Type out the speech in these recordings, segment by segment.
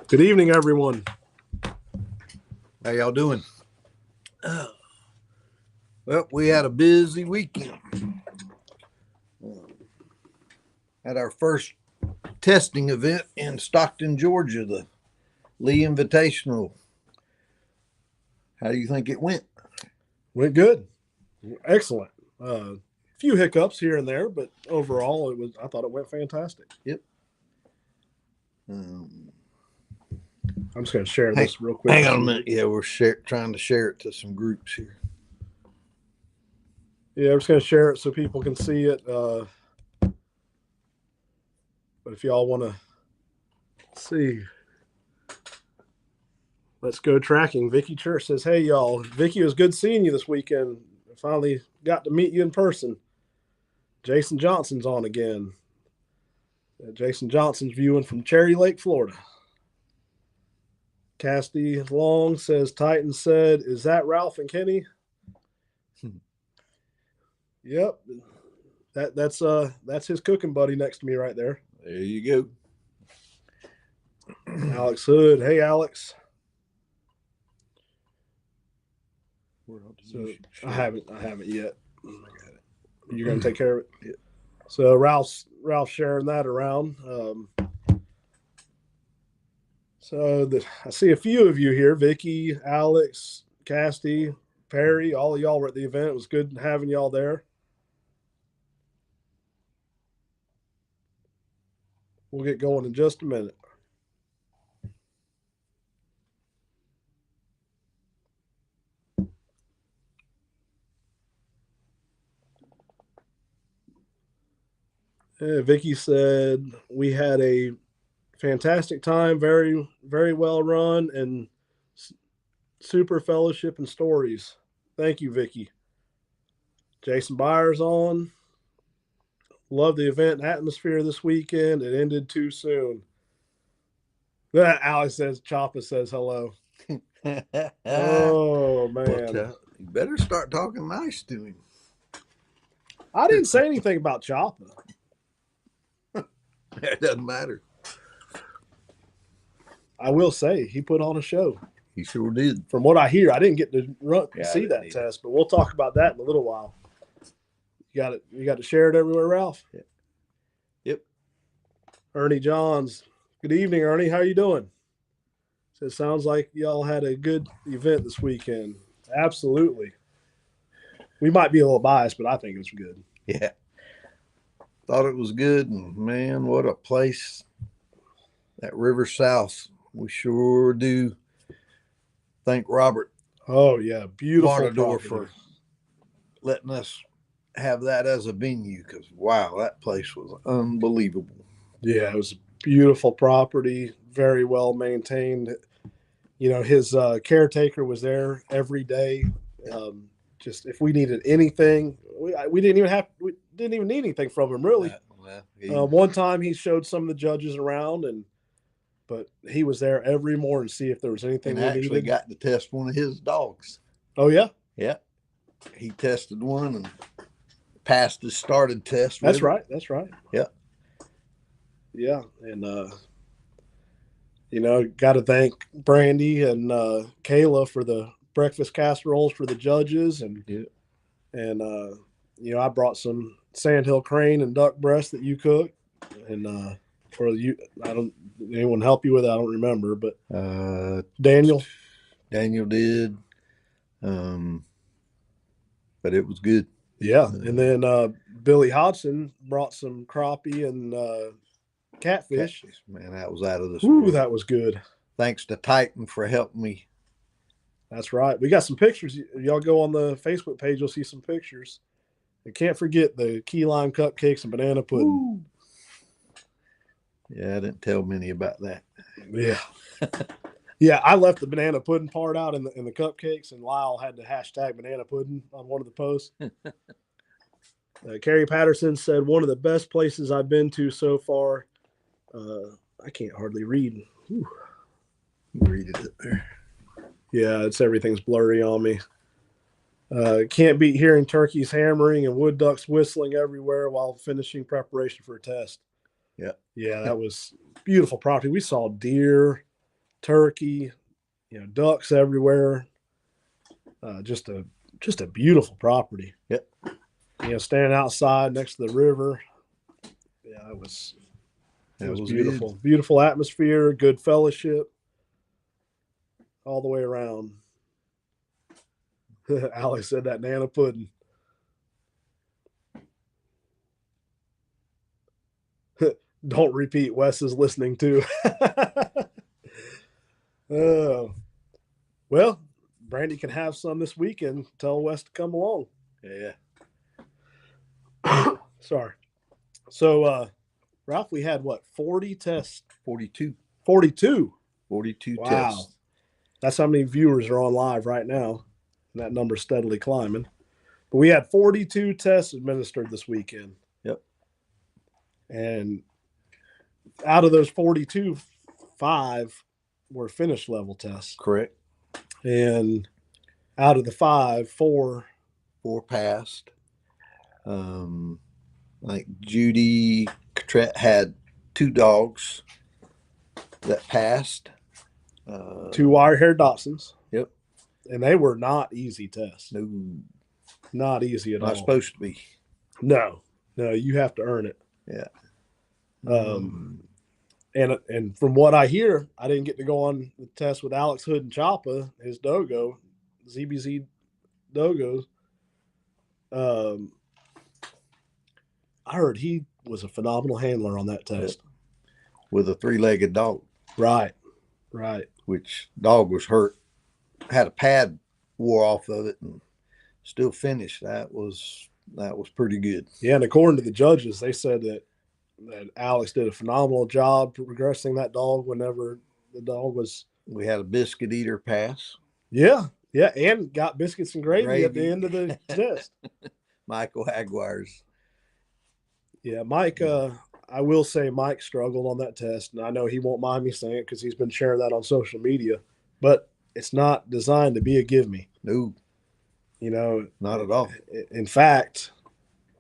Good evening, everyone. How y'all doing? Well, we had a busy weekend. Had our first testing event in Stockton, Georgia, the Lee Invitational. How do you think it went? Went good. Excellent. Few hiccups here and there, but overall, I thought it went fantastic. Yep. I'm just going to share this real quick. Hang on a minute. Yeah, we're trying to share it to some groups here. Yeah, I'm just going to share it so people can see it. But if y'all want to see, let's go tracking. Vicky Church says, "Hey, y'all. Vicky, it was good seeing you this weekend. I finally got to meet you in person. Jason Johnson's on again. Jason Johnson's viewing from Cherry Lake, Florida." Casty Long says, "Titan said, is that Ralph and Kenny?" Yep. That's his cooking buddy next to me right there. There you go. Alex Hood. Hey, Alex. So I haven't yet. I got it. You're gonna take care of it? Yeah. So Ralph's sharing that around. I see a few of you here: Vicky, Alex, Casty, Perry. All of y'all were at the event. It was good having y'all there. We'll get going in just a minute. Vicky said, "We had a fantastic time, very, very well run, and super fellowship and stories." Thank you, Vicky. Jason Byers on. "Love the event and atmosphere this weekend. It ended too soon." That Alex says, Choppa says hello. Oh, man. you better start talking nice to him. I didn't say anything about Choppa. It doesn't matter. I will say he put on a show. He sure did. From what I hear, I didn't get to see that test, but we'll talk about that in a little while. You got to share it everywhere, Ralph? Yep. Ernie Johns. Good evening, Ernie. How you doing? Says, sounds like y'all had a good event this weekend. Absolutely. We might be a little biased, but I think it was good. Yeah. Thought it was good, and man, what a place. That River South. We sure do thank Robert. Oh, yeah. Beautiful Martador for letting us have that as a venue, because, wow, that place was unbelievable. Yeah, it was a beautiful property, very well maintained. You know, his caretaker was there every day. Just if we needed anything, we didn't even need anything from him, really. One time he showed some of the judges around, but he was there every morning to see if there was anything we needed. Actually got to test one of his dogs. Oh, yeah? Yeah. He tested one and passed his started test. That's right. That's right. Yeah. Yeah. And, got to thank Brandy and Kayla for the breakfast casseroles for the judges. And, I brought some sandhill crane and duck breast that you cooked. And, anyone help you with it? I don't remember, but Daniel did. But it was good. Yeah. And then Billy Hodgson brought some crappie and catfish. Man, that was out of this world. Ooh, that was good. Thanks to Titan for helping me. That's right. We got some pictures. Y'all go on the Facebook page, you'll see some pictures. And can't forget the key lime cupcakes and banana pudding. Ooh. Yeah, I didn't tell many about that. Yeah. Yeah, I left the banana pudding part out in the cupcakes, and Lyle had the hashtag banana pudding on one of the posts. Carrie Patterson said, one of the best places I've been to so far. I can't hardly read. Whew. Read it there. Yeah, everything's blurry on me. Can't beat hearing turkeys hammering and wood ducks whistling everywhere while finishing preparation for a test. Yeah. Yeah, that was beautiful property. We saw deer. turkey, ducks everywhere. Just a beautiful property. Yep. Standing outside next to the river. Yeah, it was beautiful. Good. Beautiful atmosphere, good fellowship all the way around. Alex said that Nana pudding. Don't repeat. Wes is listening too. Well, Brandy can have some this weekend. Tell Wes to come along. Yeah. Sorry. So, Ralph, we had what, 40 tests? 42. 42. 42 Wow. tests. That's how many viewers are on live right now. And that number's steadily climbing. But we had 42 tests administered this weekend. Yep. And out of those 42, 5 were finish level tests. Correct. And out of the 5, 4 passed. Like Judy Cotrette had 2 dogs that passed. 2 wire-haired Dachshunds. Yep. And they were not easy tests. No. Not easy at all. Not supposed to be. No, you have to earn it. Yeah. And from what I hear, I didn't get to go on the test with Alex Hood and Choppa, his dogo, ZBZ dogos. I heard he was a phenomenal handler on that test. With a 3-legged dog. Right. Which dog was hurt, had a pad wore off of it, and still finished. That was pretty good. Yeah, and according to the judges, they said that Alex did a phenomenal job progressing that dog whenever the dog was. We had a biscuit eater pass. Yeah, and got biscuits and gravy at the end of the test. Michael Aguirre's. Yeah, Mike. I will say Mike struggled on that test, and I know he won't mind me saying it because he's been sharing that on social media. But it's not designed to be a give me. No, not at all. In fact,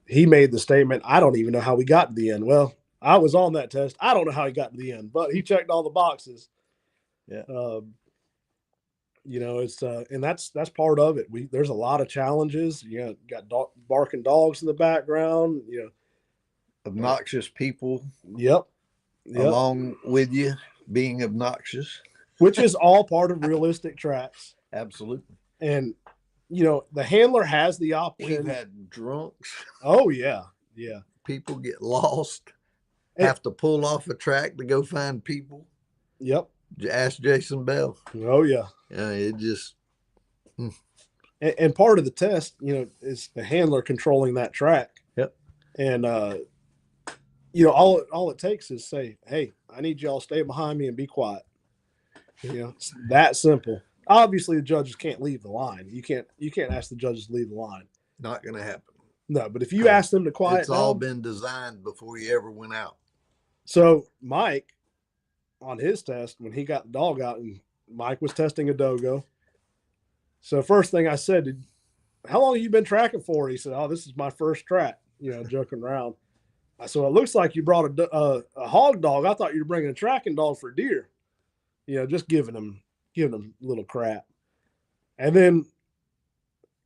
he made the statement, "I don't even know how we got to the end." Well, I was on that test. I don't know how he got to the end, but he checked all the boxes. Yeah. It's and that's part of it. There's a lot of challenges. Got barking dogs in the background. Obnoxious people. Yep. Along with you being obnoxious, which is all part of realistic tracks. Absolutely. And the handler has the option. We've had drunks. Oh yeah. People get lost. Have to pull off a track to go find people. Yep. Ask Jason Bell. Oh yeah. Yeah, it just. And part of the test, is the handler controlling that track. Yep. And all it takes is say, "Hey, I need y'all to stay behind me and be quiet." It's that simple. Obviously, the judges can't leave the line. You can't ask the judges to leave the line. Not going to happen. No, but if you ask them to quiet it's all been designed before you ever went out. So Mike, on his test, when he got the dog out, and Mike was testing a dogo. So first thing I said, "How long have you been tracking for?" He said, "Oh, this is my first track," joking around. I said, "It looks like you brought a hog dog. I thought you were bringing a tracking dog for deer." Just giving him a little crap. And then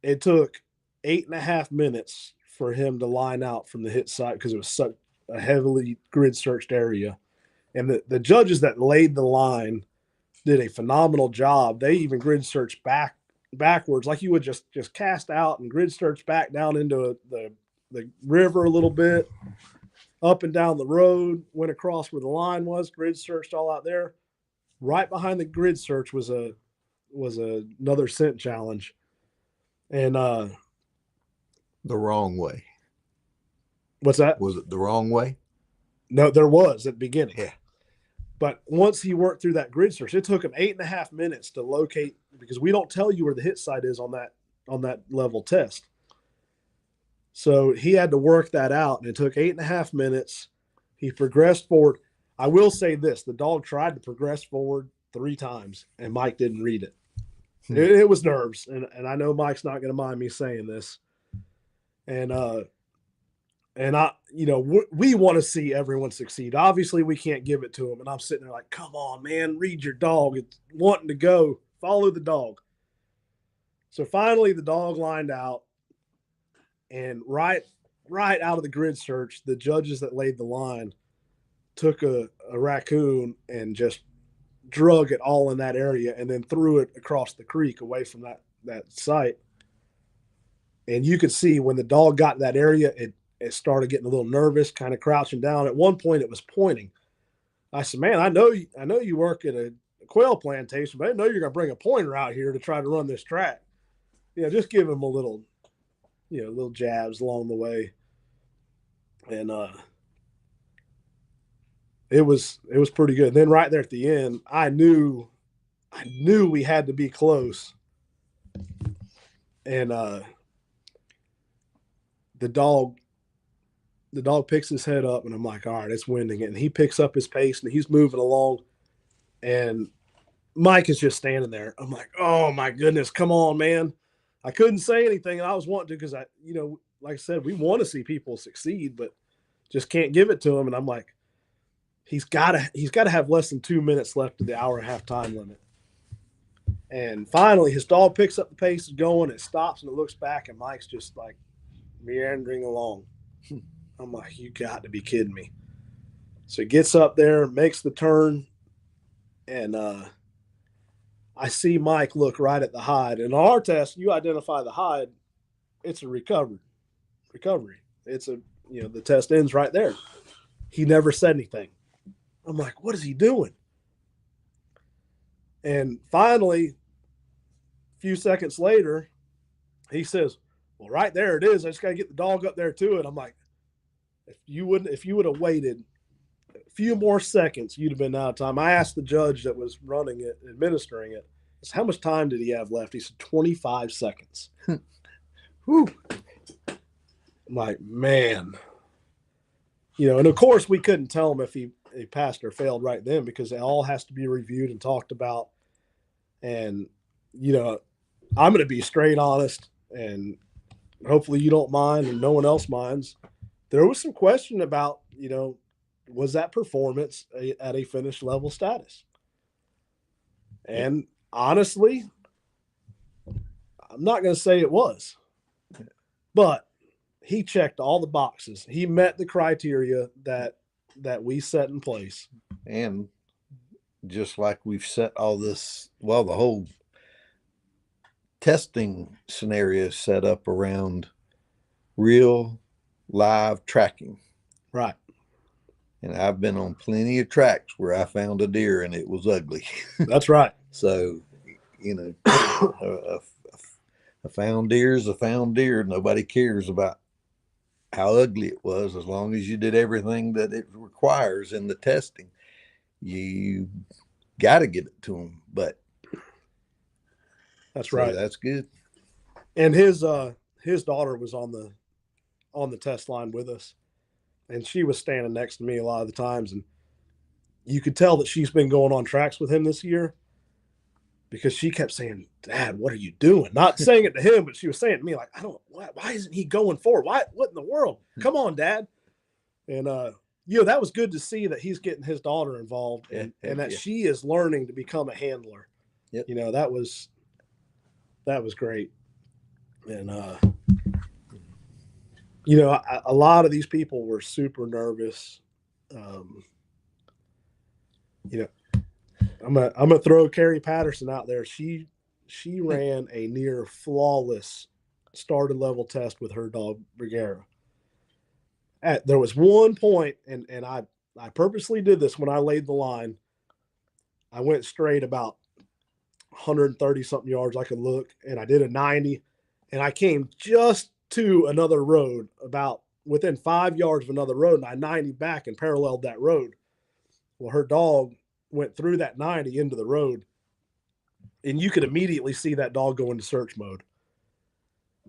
it took 8.5 minutes for him to line out from the hit site because it was such a heavily grid searched area. And the judges that laid the line did a phenomenal job. They even grid searched backwards, like you would just cast out and grid search back down into the river a little bit, up and down the road, went across where the line was, grid searched all out there. Right behind the grid search was another scent challenge. And the wrong way. What's that? Was it the wrong way? No, there was at the beginning. Yeah. But once he worked through that grid search, it took him 8.5 minutes to locate, because we don't tell you where the hit site is on that level test. So he had to work that out, and it took 8.5 minutes. He progressed forward. I will say this: the dog tried to progress forward 3 times, and Mike didn't read it. It was nerves, and I know Mike's not going to mind me saying this. And And we want to see everyone succeed. Obviously, we can't give it to them. And I'm sitting there like, come on, man, read your dog. It's wanting to go. Follow the dog. So finally, the dog lined out, and right out of the grid search, the judges that laid the line took a raccoon and just drug it all in that area, and then threw it across the creek away from that site. And you could see when the dog got in that area, it started getting a little nervous, kind of crouching down. At one point, it was pointing. I said, "Man, I know you work at a quail plantation, but I didn't know you're going to bring a pointer out here to try to run this track. Just give him a little, little jabs along the way." And it was pretty good. And then right there at the end, I knew we had to be close. And the dog picks his head up, and I'm like, all right, it's winding it. And he picks up his pace, and he's moving along. And Mike is just standing there. I'm like, oh my goodness, come on, man. I couldn't say anything, and I was wanting to, because like I said, we want to see people succeed, but just can't give it to him. And I'm like, he's got to have less than 2 minutes left of the hour and a half time limit. And finally, his dog picks up the pace, is going, it stops, and it looks back, and Mike's just like meandering along. I'm like, you got to be kidding me. So he gets up there, makes the turn, and I see Mike look right at the hide. And on our test, you identify the hide, it's a recovery. It's the test ends right there. He never said anything. I'm like, what is he doing? And finally, a few seconds later, he says, well, right there it is. I just got to get the dog up there to it. I'm like, if you would have waited a few more seconds, you'd have been out of time. I asked the judge that was running it, administering it, I said, how much time did he have left? He said 25 seconds. Whew. I'm like, man. And of course we couldn't tell him if he passed or failed right then, because it all has to be reviewed and talked about. And, I'm going to be straight honest, and hopefully you don't mind and no one else minds. There was some question about, was that performance at a finished level status? And honestly, I'm not going to say it was, but he checked all the boxes. He met the criteria that we set in place. And just like we've set all this, the whole testing scenario set up around real live tracking. Right. And I've been on plenty of tracks where I found a deer and it was ugly. That's right. So, a found deer is a found deer. Nobody cares about how ugly it was, as long as you did everything that it requires in the testing. You got to get it to them. But that's right. That's good. And his daughter was on the test line with us, and she was standing next to me a lot of the times, and you could tell that she's been going on tracks with him this year, because she kept saying, Dad, what are you doing? Not saying it to him, but she was saying to me, like, why isn't he going forward? What in the world? Come on, Dad. And, that was good to see that he's getting his daughter involved, and that she is learning to become a handler. Yep. That was great. And, a lot of these people were super nervous. I'm gonna throw Carrie Patterson out there. She ran a near flawless started level test with her dog Brigera. There was one point, and I purposely did this when I laid the line. I went straight about 130 something yards I could look, and I did a 90, and I came just to another road, about within 5 yards of another road, and I 90 back and paralleled that road. Well, her dog went through that 90 into the road, and you could immediately see that dog go into search mode.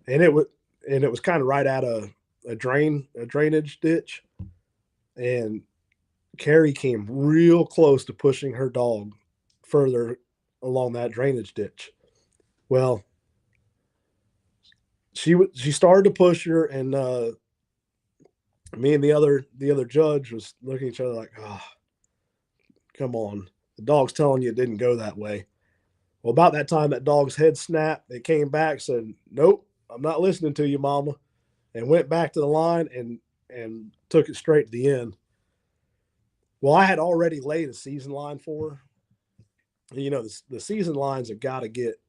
And it was kind of right at a drainage ditch, and Carrie came real close to pushing her dog further along that drainage ditch. Well, she started to push her, and Me and the other judge was looking at each other like, oh, come on. The dog's telling you it didn't go that way. Well, about that time, that dog's head snapped. It came back, said, nope, I'm not listening to you, mama, and went back to the line and took it straight to the end. Well, I had already laid a season line for her. You know, the season lines have got to get,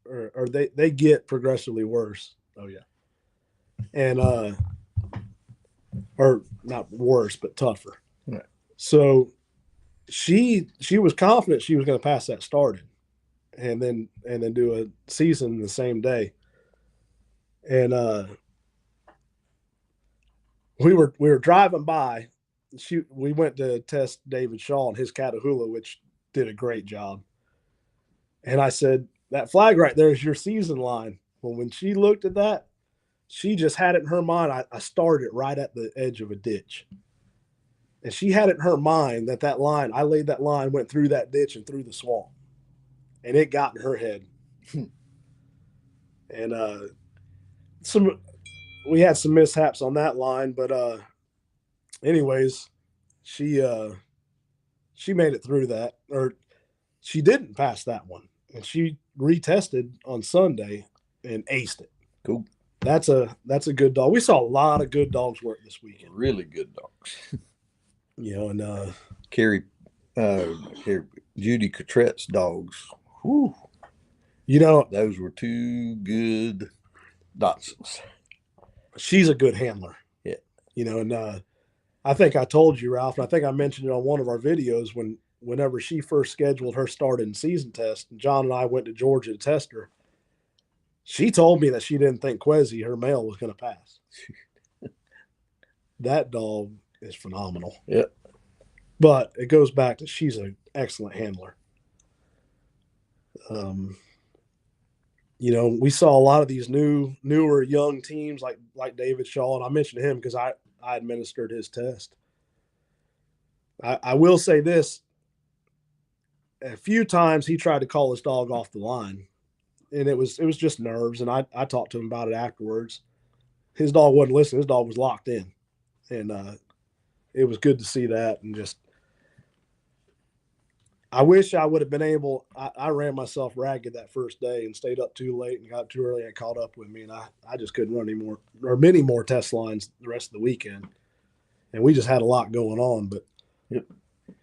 or they get progressively worse. Oh, yeah. And, or not worse, but tougher. Right. So she was confident she was going to pass that started and then do a season the same day. And we were driving by. We went to test David Shaw and his Catahoula, which did a great job. And I said, that flag right there is your season line. Well, when she looked at that, she just had it in her mind. I started it right at the edge of a ditch. And she had it in her mind that line, I laid that line, went through that ditch and through the swamp. And it got in her head. And we had some mishaps on that line, but anyways, she made it through that, or she didn't pass that one, and she retested on Sunday and aced it. Cool. That's a good dog. We saw a lot of good dogs work this weekend. Really good dogs. You know, and Judy Cotrette's dogs. Whew. You know, those were two good Dachshunds. She's a good handler. Yeah. You know, and I think I told you, Ralph, and I think I mentioned it on one of our videos whenever she first scheduled her start in season test, and John and I went to Georgia to test her. She told me that she didn't think Quezzy, her male, was going to pass. That dog is phenomenal. Yeah. But it goes back to she's an excellent handler. You know, we saw a lot of these newer young teams like David Shaw, and I mentioned him because I administered his test. I will say this. A few times he tried to call his dog off the line, and it was just nerves, and I talked to him about it afterwards. His dog wasn't listening. His dog was locked in, and it was good to see that. And just I wish I would have been able – I ran myself ragged that first day and stayed up too late and got too early and caught up with me, and I just couldn't run any more or many more test lines the rest of the weekend. And we just had a lot going on. But, yep.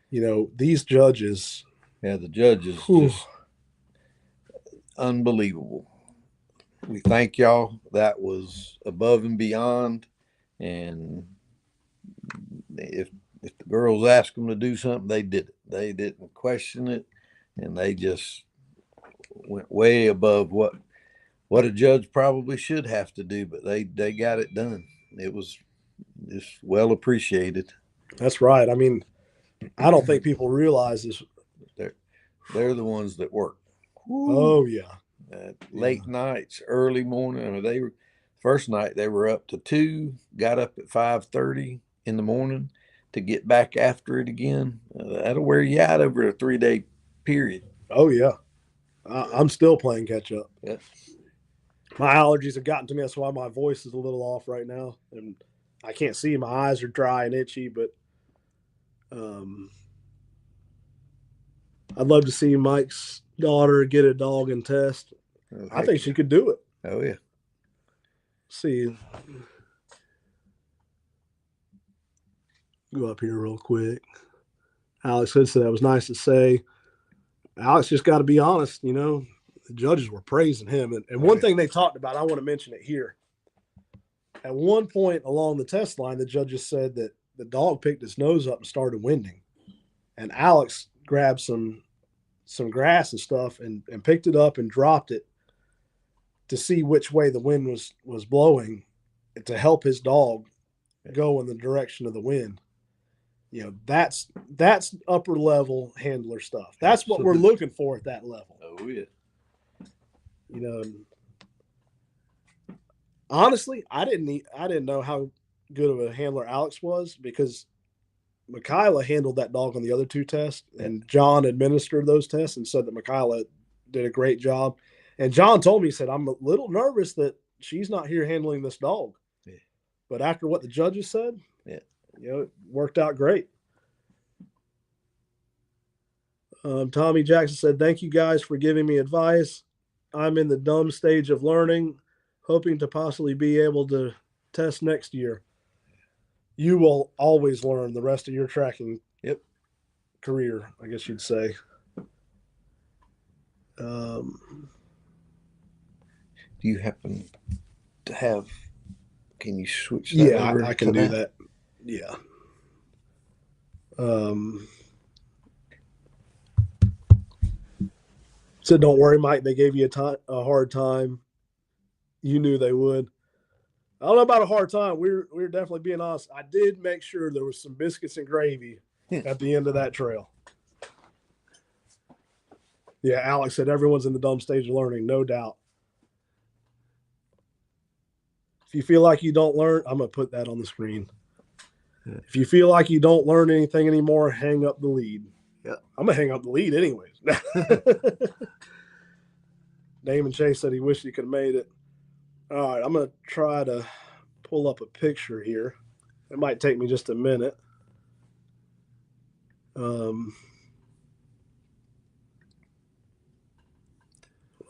You know, these judges – yeah, the judges just unbelievable. We thank y'all. That was above and beyond. And if the girls asked them to do something, they did it. They didn't question it, and they just went way above what a judge probably should have to do. But they got it done. It was just well appreciated. That's right. I mean, I don't think people realize this. They're the ones that work. Woo. Oh yeah. Late nights, early morning. I mean, they were first night they were up to 2. Got up at 5:30 in the morning to get back after it again. That'll wear you out over a 3-day period. Oh yeah. I'm still playing catch up. Yeah. My allergies have gotten to me. That's why my voice is a little off right now, and I can't see. My eyes are dry and itchy, but I'd love to see Mike's daughter get a dog and test. I think she could do it. Oh, yeah. See. Go up here real quick. Alex said that was nice to say. Alex just got to be honest, you know. The judges were praising him. And one thing they talked about, I want to mention it here. At one point along the test line, the judges said that the dog picked his nose up and started winding. And Alex grabbed some grass and stuff and picked it up and dropped it to see which way the wind was blowing to help his dog go in the direction of the wind. You know, that's upper level handler stuff. That's what we're looking for at that level. Oh yeah. You know, honestly, I didn't know how good of a handler Alex was because Michaela handled that dog on the other 2 tests, and John administered those tests and said that Michaela did a great job. And John told me, he said, I'm a little nervous that she's not here handling this dog. Yeah. But after what the judges said, Yeah. It worked out great. Tommy Jackson said, "Thank you guys for giving me advice. I'm in the dumb stage of learning, hoping to possibly be able to test next year." You will always learn the rest of your tracking career, I guess you'd say. Do you happen to have? Can you switch that Yeah, over? I can do that. Yeah. So don't worry, Mike. They gave you a hard time. You knew they would. I don't know about a hard time. We're definitely being honest. I did make sure there was some biscuits and gravy at the end of that trail. Yeah, Alex said everyone's in the dumb stage of learning, no doubt. If you feel like you don't learn, I'm gonna put that on the screen. If you feel like you don't learn anything anymore, hang up the lead. Yeah, I'm gonna hang up the lead anyways. Damon Chase said he wished he could have made it. All right, I'm gonna try to pull up a picture here. It might take me just a minute.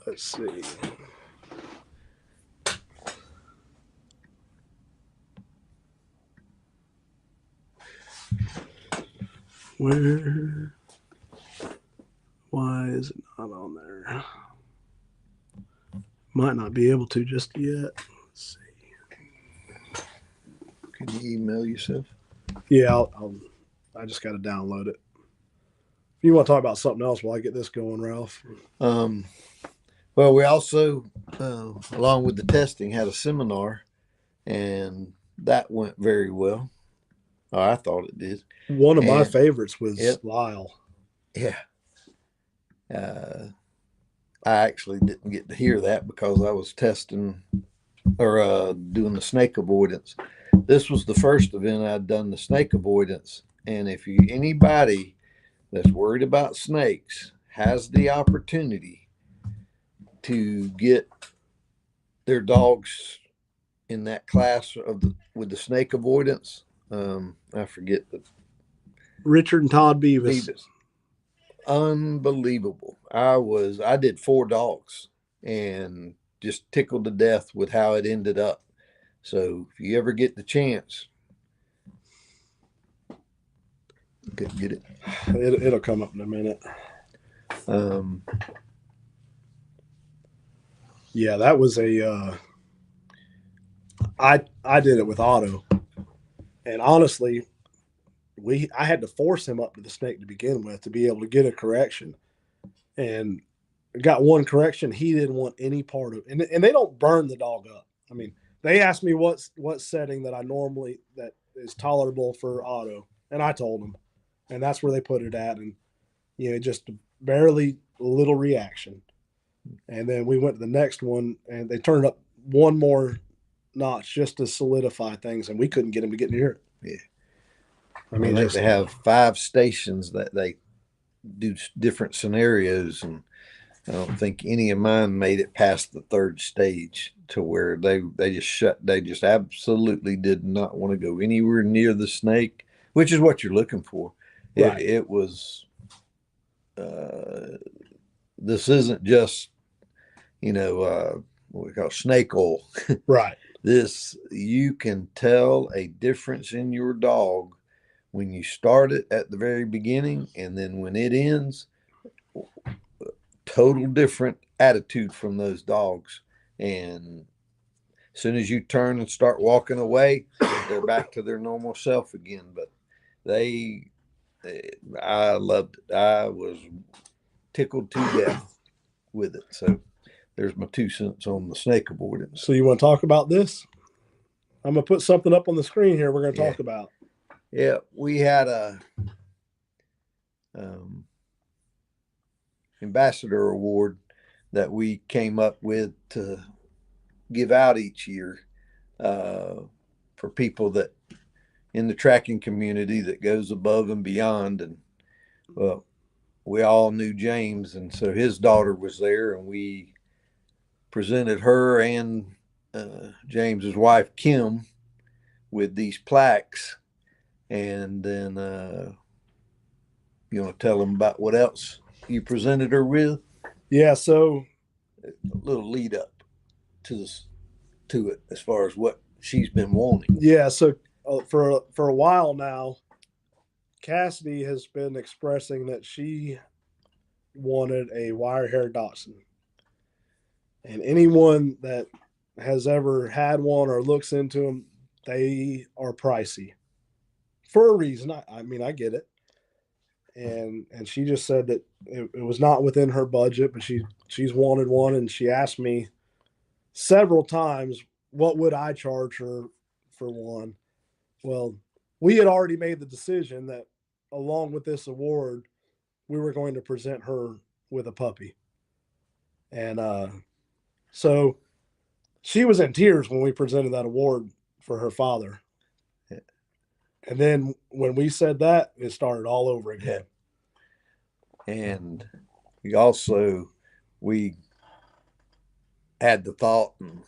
Let's see. Where? Why is it not on there? Might not be able to just yet. Let's see. Can you email yourself? Yeah, I just got to download it. If you want to talk about something else while I get this going, Ralph. Well, we also, along with the testing, had a seminar, and that went very well. Oh, I thought it did. One of my favorites was Lyle. Yeah. I actually didn't get to hear that because I was testing or doing the snake avoidance. This was the first event I'd done the snake avoidance. And if anybody that's worried about snakes has the opportunity to get their dogs in that class with the snake avoidance, I forget Richard and Todd Beavis. Unbelievable. I did 4 dogs and just tickled to death with how it ended up. So if you ever get the chance, get it. It'll come up in a minute. Yeah, that was I did it with Otto, and honestly, I had to force him up to the snake to begin with to be able to get a correction, and got one correction. He didn't want any part of it, and they don't burn the dog up. I mean, they asked me what setting that is tolerable for Otto, and I told them, and that's where they put it at, and just barely a little reaction. And then we went to the next one, and they turned up one more notch just to solidify things, and we couldn't get him to get near it. Yeah. I mean, they have 5 stations that they do different scenarios, and I don't think any of mine made it past the 3rd stage to where they just absolutely did not want to go anywhere near the snake, which is what you're looking for. Right. It was this isn't just what we call snake oil. Right. This, you can tell a difference in your dog when you start it at the very beginning, and then when it ends, total different attitude from those dogs. And as soon as you turn and start walking away, they're back to their normal self again. But I loved it. I was tickled to death with it. So there's my 2 cents on the snake avoidance. So you want to talk about this? I'm going to put something up on the screen here we're going to talk about. Yeah, we had a ambassador award that we came up with to give out each year for people that in the tracking community that goes above and beyond. And well, we all knew James, and so his daughter was there, and we presented her and James's wife Kim with these plaques And then you want to tell them about what else you presented her with? Yeah. So A little lead up to this, to it, as far as what she's been wanting. yeah. So for a while now, Cassidy has been expressing that she wanted a wire hair Dachshund, and anyone that has ever had one or looks into them, they are pricey for a reason. I mean, I get it. And she just said that it was not within her budget, but she's wanted one, and she asked me several times what would I charge her for one. Well, we had already made the decision that along with this award, we were going to present her with a puppy, and so she was in tears when we presented that award for her father. And then when we said that, it started all over again. And we had the thought, and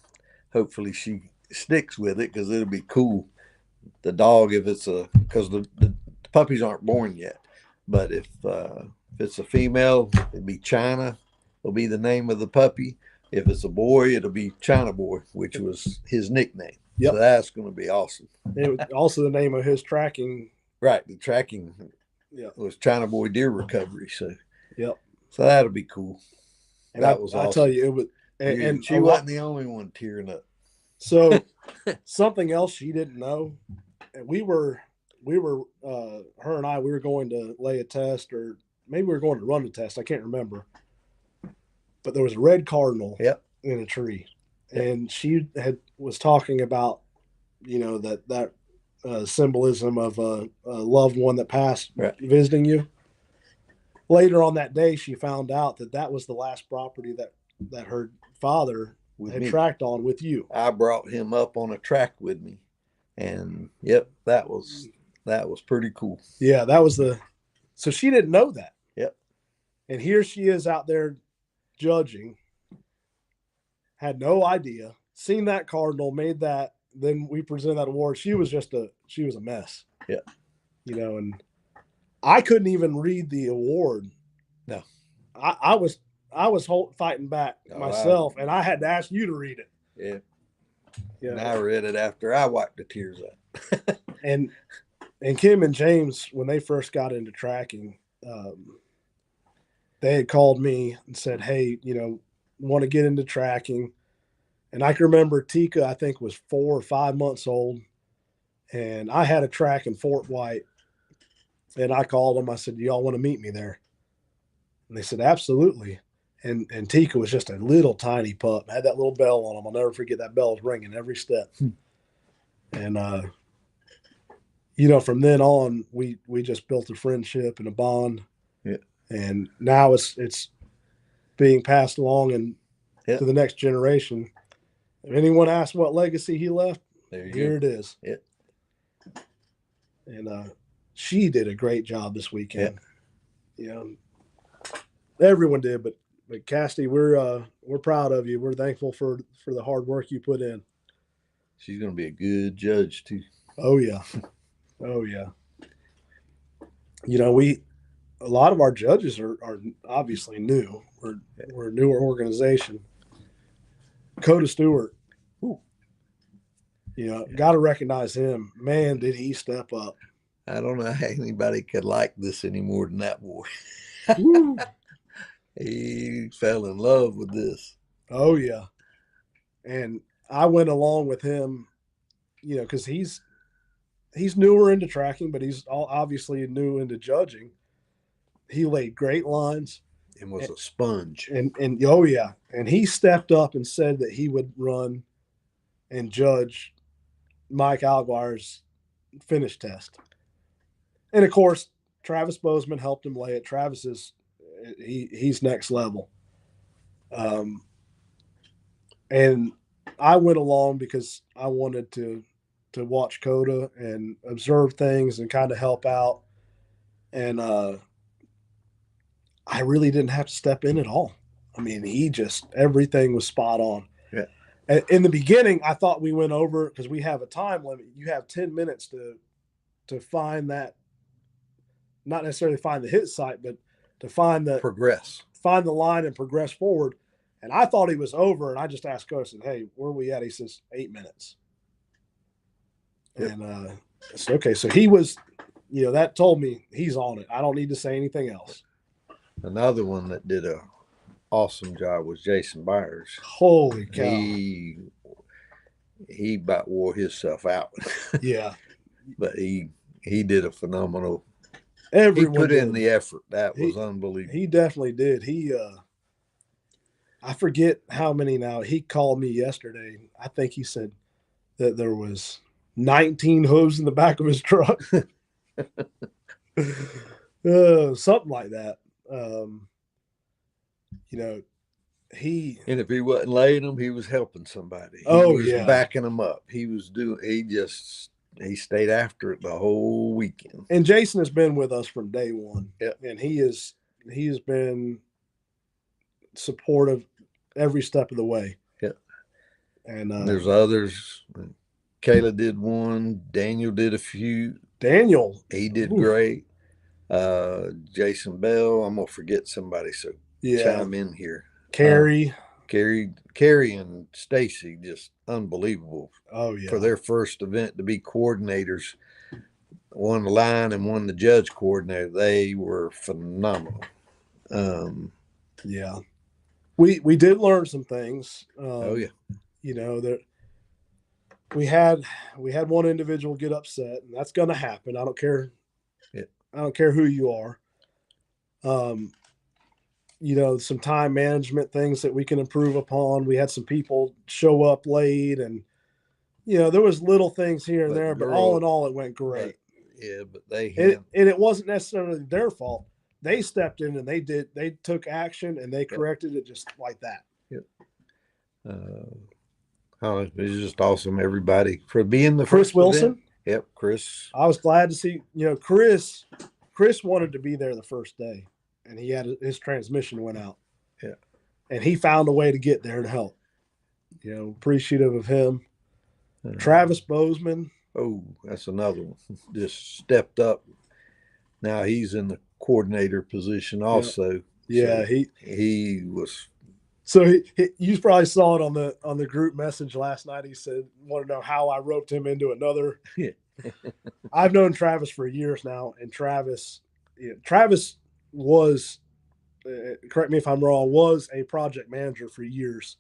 hopefully she sticks with it, because it'll be cool. The dog, if it's because the puppies aren't born yet, but if it's a female, it'd be China, will be the name of the puppy. If it's a boy, it'll be China Boy, which was his nickname. Yep. So that's going to be awesome. It was also the name of his tracking. Right. The tracking was China Boy Deer Recovery. So, so that'll be cool. And that was awesome. I tell you, it was, and she wasn't the only one tearing up. So something else she didn't know, we were her and I, we were going to lay a test, or maybe we were going to run a test. I can't remember. But there was a red cardinal in a tree. And she was talking about, that symbolism of a loved one that passed visiting you. Later on that day, she found out that was the last property that her father had tracked on with you. I brought him up on a track with me, and that was pretty cool. Yeah, so she didn't know that. Yep. And here she is out there judging. Had no idea. Seen that cardinal, made that. Then we presented that award. She was a mess. Yeah. And I couldn't even read the award. No. I was fighting back myself, and I had to ask you to read it. Yeah. And I read it after I wiped the tears out. and Kim and James, when they first got into tracking, they had called me and said, "Hey, want to get into tracking." And I can remember Tika, I think, was 4 or 5 months old, and I had a track in Fort White, and I called them. I said, "Do y'all want to meet me there?" And they said, "Absolutely." And Tika was just a little tiny pup, had that little bell on him. I'll never forget that bell was ringing every step. And from then on, we just built a friendship and a bond. Yeah. And now it's being passed along and to the next generation. If anyone asks what legacy he left, here it is. Yep. And she did a great job this weekend. Everyone did, but Cassidy, we're proud of you. We're thankful for the hard work you put in. She's going to be a good judge too. Oh yeah. Oh yeah. A lot of our judges are obviously new. We're a newer organization. Coda Stewart, got to recognize him. Man, did he step up. I don't know how anybody could like this any more than that boy. He fell in love with this. Oh, yeah. And I went along with him, because he's newer into tracking, but he's obviously new into judging. He laid great lines. And was a sponge. And oh, yeah. And he stepped up and said that he would run and judge Mike Alguire's finish test. And, of course, Travis Bozeman helped him lay it. Travis he's next level. And I went along because I wanted to watch Coda and observe things and kind of help out. And I really didn't have to step in at all. I mean, everything was spot on. Yeah. In the beginning, I thought we went over because we have a time limit. You have 10 minutes to to find that, not necessarily find the hit site, but to find the line and progress forward. And I thought he was over, and I just asked Coach, said, "Hey, where are we at?" He says 8 minutes. Yep. And I said, okay, so he was, that told me he's on it. I don't need to say anything else. Another one that did a awesome job was Jason Byers. Holy cow! He about wore himself out. Yeah, but he did a phenomenal. Everyone he put in the effort. That was unbelievable. He definitely did. I forget how many now. He called me yesterday. I think he said that there was 19 hooves in the back of his truck. Something like that. And if he wasn't laying them, he was helping somebody. He was backing them up. He stayed after it the whole weekend. And Jason has been with us from day one. Yeah. And he has been supportive every step of the way. Yeah. And there's others. Kayla did one. Daniel did a few. He did great. Jason Bell. I'm gonna forget somebody, so chime in here. Carrie and Stacy, just unbelievable. Oh yeah. For their first event to be coordinators, one the line and one the judge coordinator. They were phenomenal. Yeah. We did learn some things. That we had one individual get upset, and that's going to happen. I don't care. Yeah. I don't care who you are. Some time management things that we can improve upon. We had some people show up late, and there was little things here and there, but all in all, it went great. But they and it wasn't necessarily their fault. They stepped in and they took action and they corrected it just like that. Yep. It was just awesome, everybody, for being the Chris first Wilson. Event. Yep, Chris. I was glad to see, Chris wanted to be there the first day, and he had his transmission went out. Yeah. And he found a way to get there to help. Appreciative of him. Travis Bozeman. Oh, that's another one. Just stepped up. Now he's in the coordinator position also. Yeah, so he was. So you probably saw it on the group message last night. He said, "Want to know how I roped him into another?" Yeah. I've known Travis for years now, and Travis was, correct me if I'm wrong, was a project manager for years.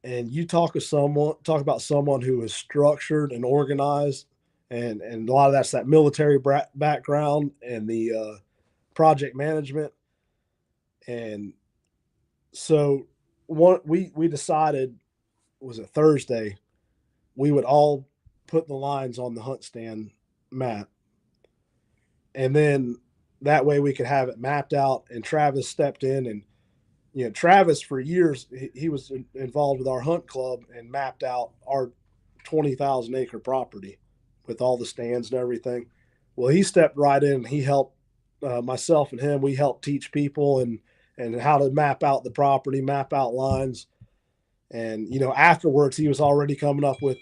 And you talk about someone who is structured and organized, and a lot of that's that military background and the project management. And so we decided, was it Thursday, we would all put the lines on the hunt stand map. And then that way we could have it mapped out, and Travis stepped in. And Travis, for years, he was involved with our hunt club and mapped out our 20,000 acre property with all the stands and everything. Well, he stepped right in and he helped myself and him. We helped teach people and how to map out the property, map out lines. And, afterwards he was already coming up with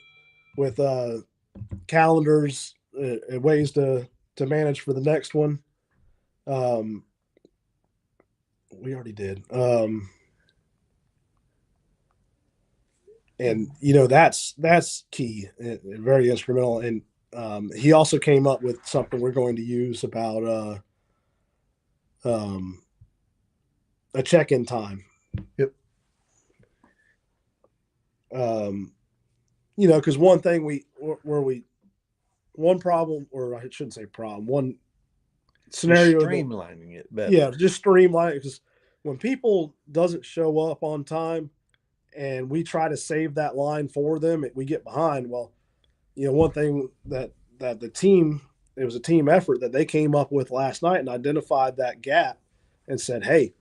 calendars and ways to manage for the next one. We already did. And that's key and very instrumental. And he also came up with something we're going to use about a check-in time. Yep. Because one thing one problem, or I shouldn't say problem, one scenario, just streamlining it better. Yeah, just streamline it, because when people doesn't show up on time and we try to save that line for them, we get behind. Well, one thing that the team, it was a team effort that they came up with last night and identified that gap and said, hey,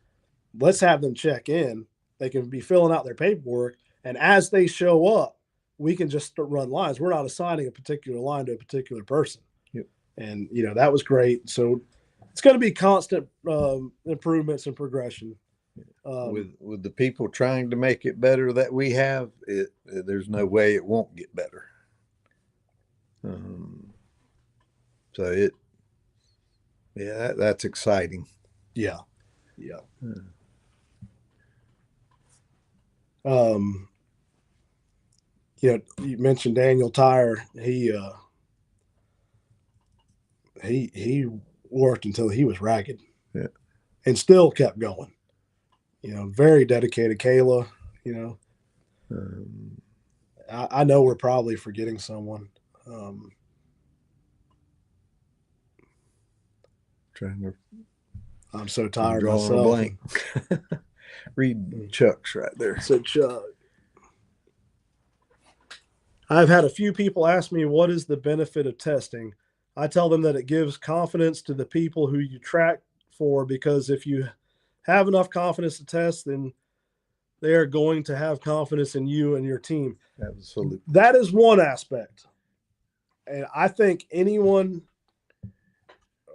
let's have them check in. They can be filling out their paperwork, and as they show up, we can just run lines. We're not assigning a particular line to a particular person. Yep. And, that was great. So it's going to be constant improvements and progression. With the people trying to make it better that we have, there's no way it won't get better. So that's exciting. Yeah. Yeah. Hmm. You mentioned Daniel Tyre. He worked until he was ragged. Yeah. And still kept going. Very dedicated. Kayla, you know, Um, I know we're probably forgetting someone. Um, Trying to I'm so I'm tired drawing a myself. blank. Read Chuck's right there. So Chuck, I've had a few people ask me what is the benefit of testing. I tell them that it gives confidence to the people who you track for, because if you have enough confidence to test, then they are going to have confidence in you and your team. Absolutely. That is one aspect. And I think anyone,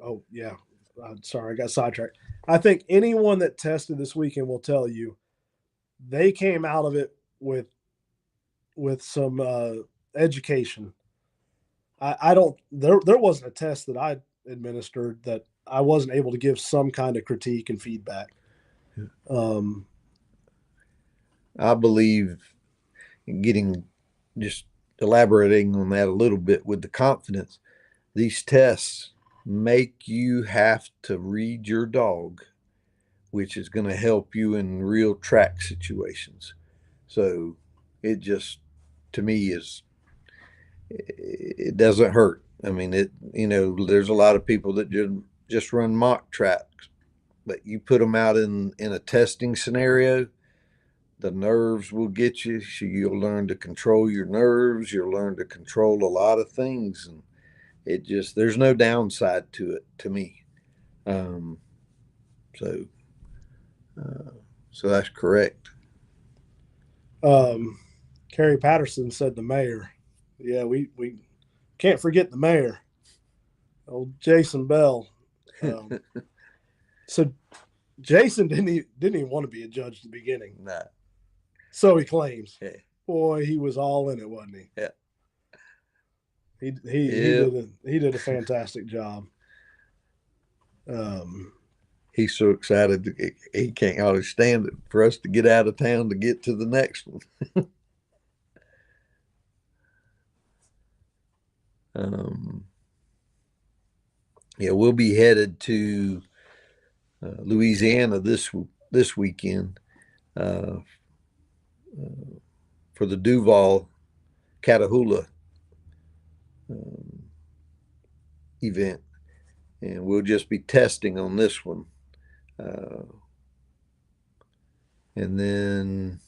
oh, yeah, sorry, I got sidetracked. I think anyone that tested this weekend will tell you they came out of it with some education. I don't, there wasn't a test that I administered that I wasn't able to give some kind of critique and feedback. Um, I believe in getting, just elaborating on that a little bit with the confidence. These tests make you have to read your dog, which is going to help you in real track situations. So it just, to me, it doesn't hurt. I mean, there's a lot of people that just run mock tracks, but you put them out in a testing scenario, the nerves will get you. So you'll learn to control your nerves. You'll learn to control a lot of things, and there's no downside to it to me. Um, so uh, so that's correct. um, Kerry Patterson said the mayor. Yeah, we can't forget the mayor, old Jason Bell. Um, so Jason didn't even want to be a judge at the beginning. Nah. So he claims. Yeah. Boy, he was all in it, wasn't he? Yeah. He did a fantastic job. He's so excited he can't hardly stand it for us to get out of town to get to the next one. Yeah, we'll be headed to Louisiana this weekend uh, for the Duval Catahoula um, event, and we'll just be testing on this one. And then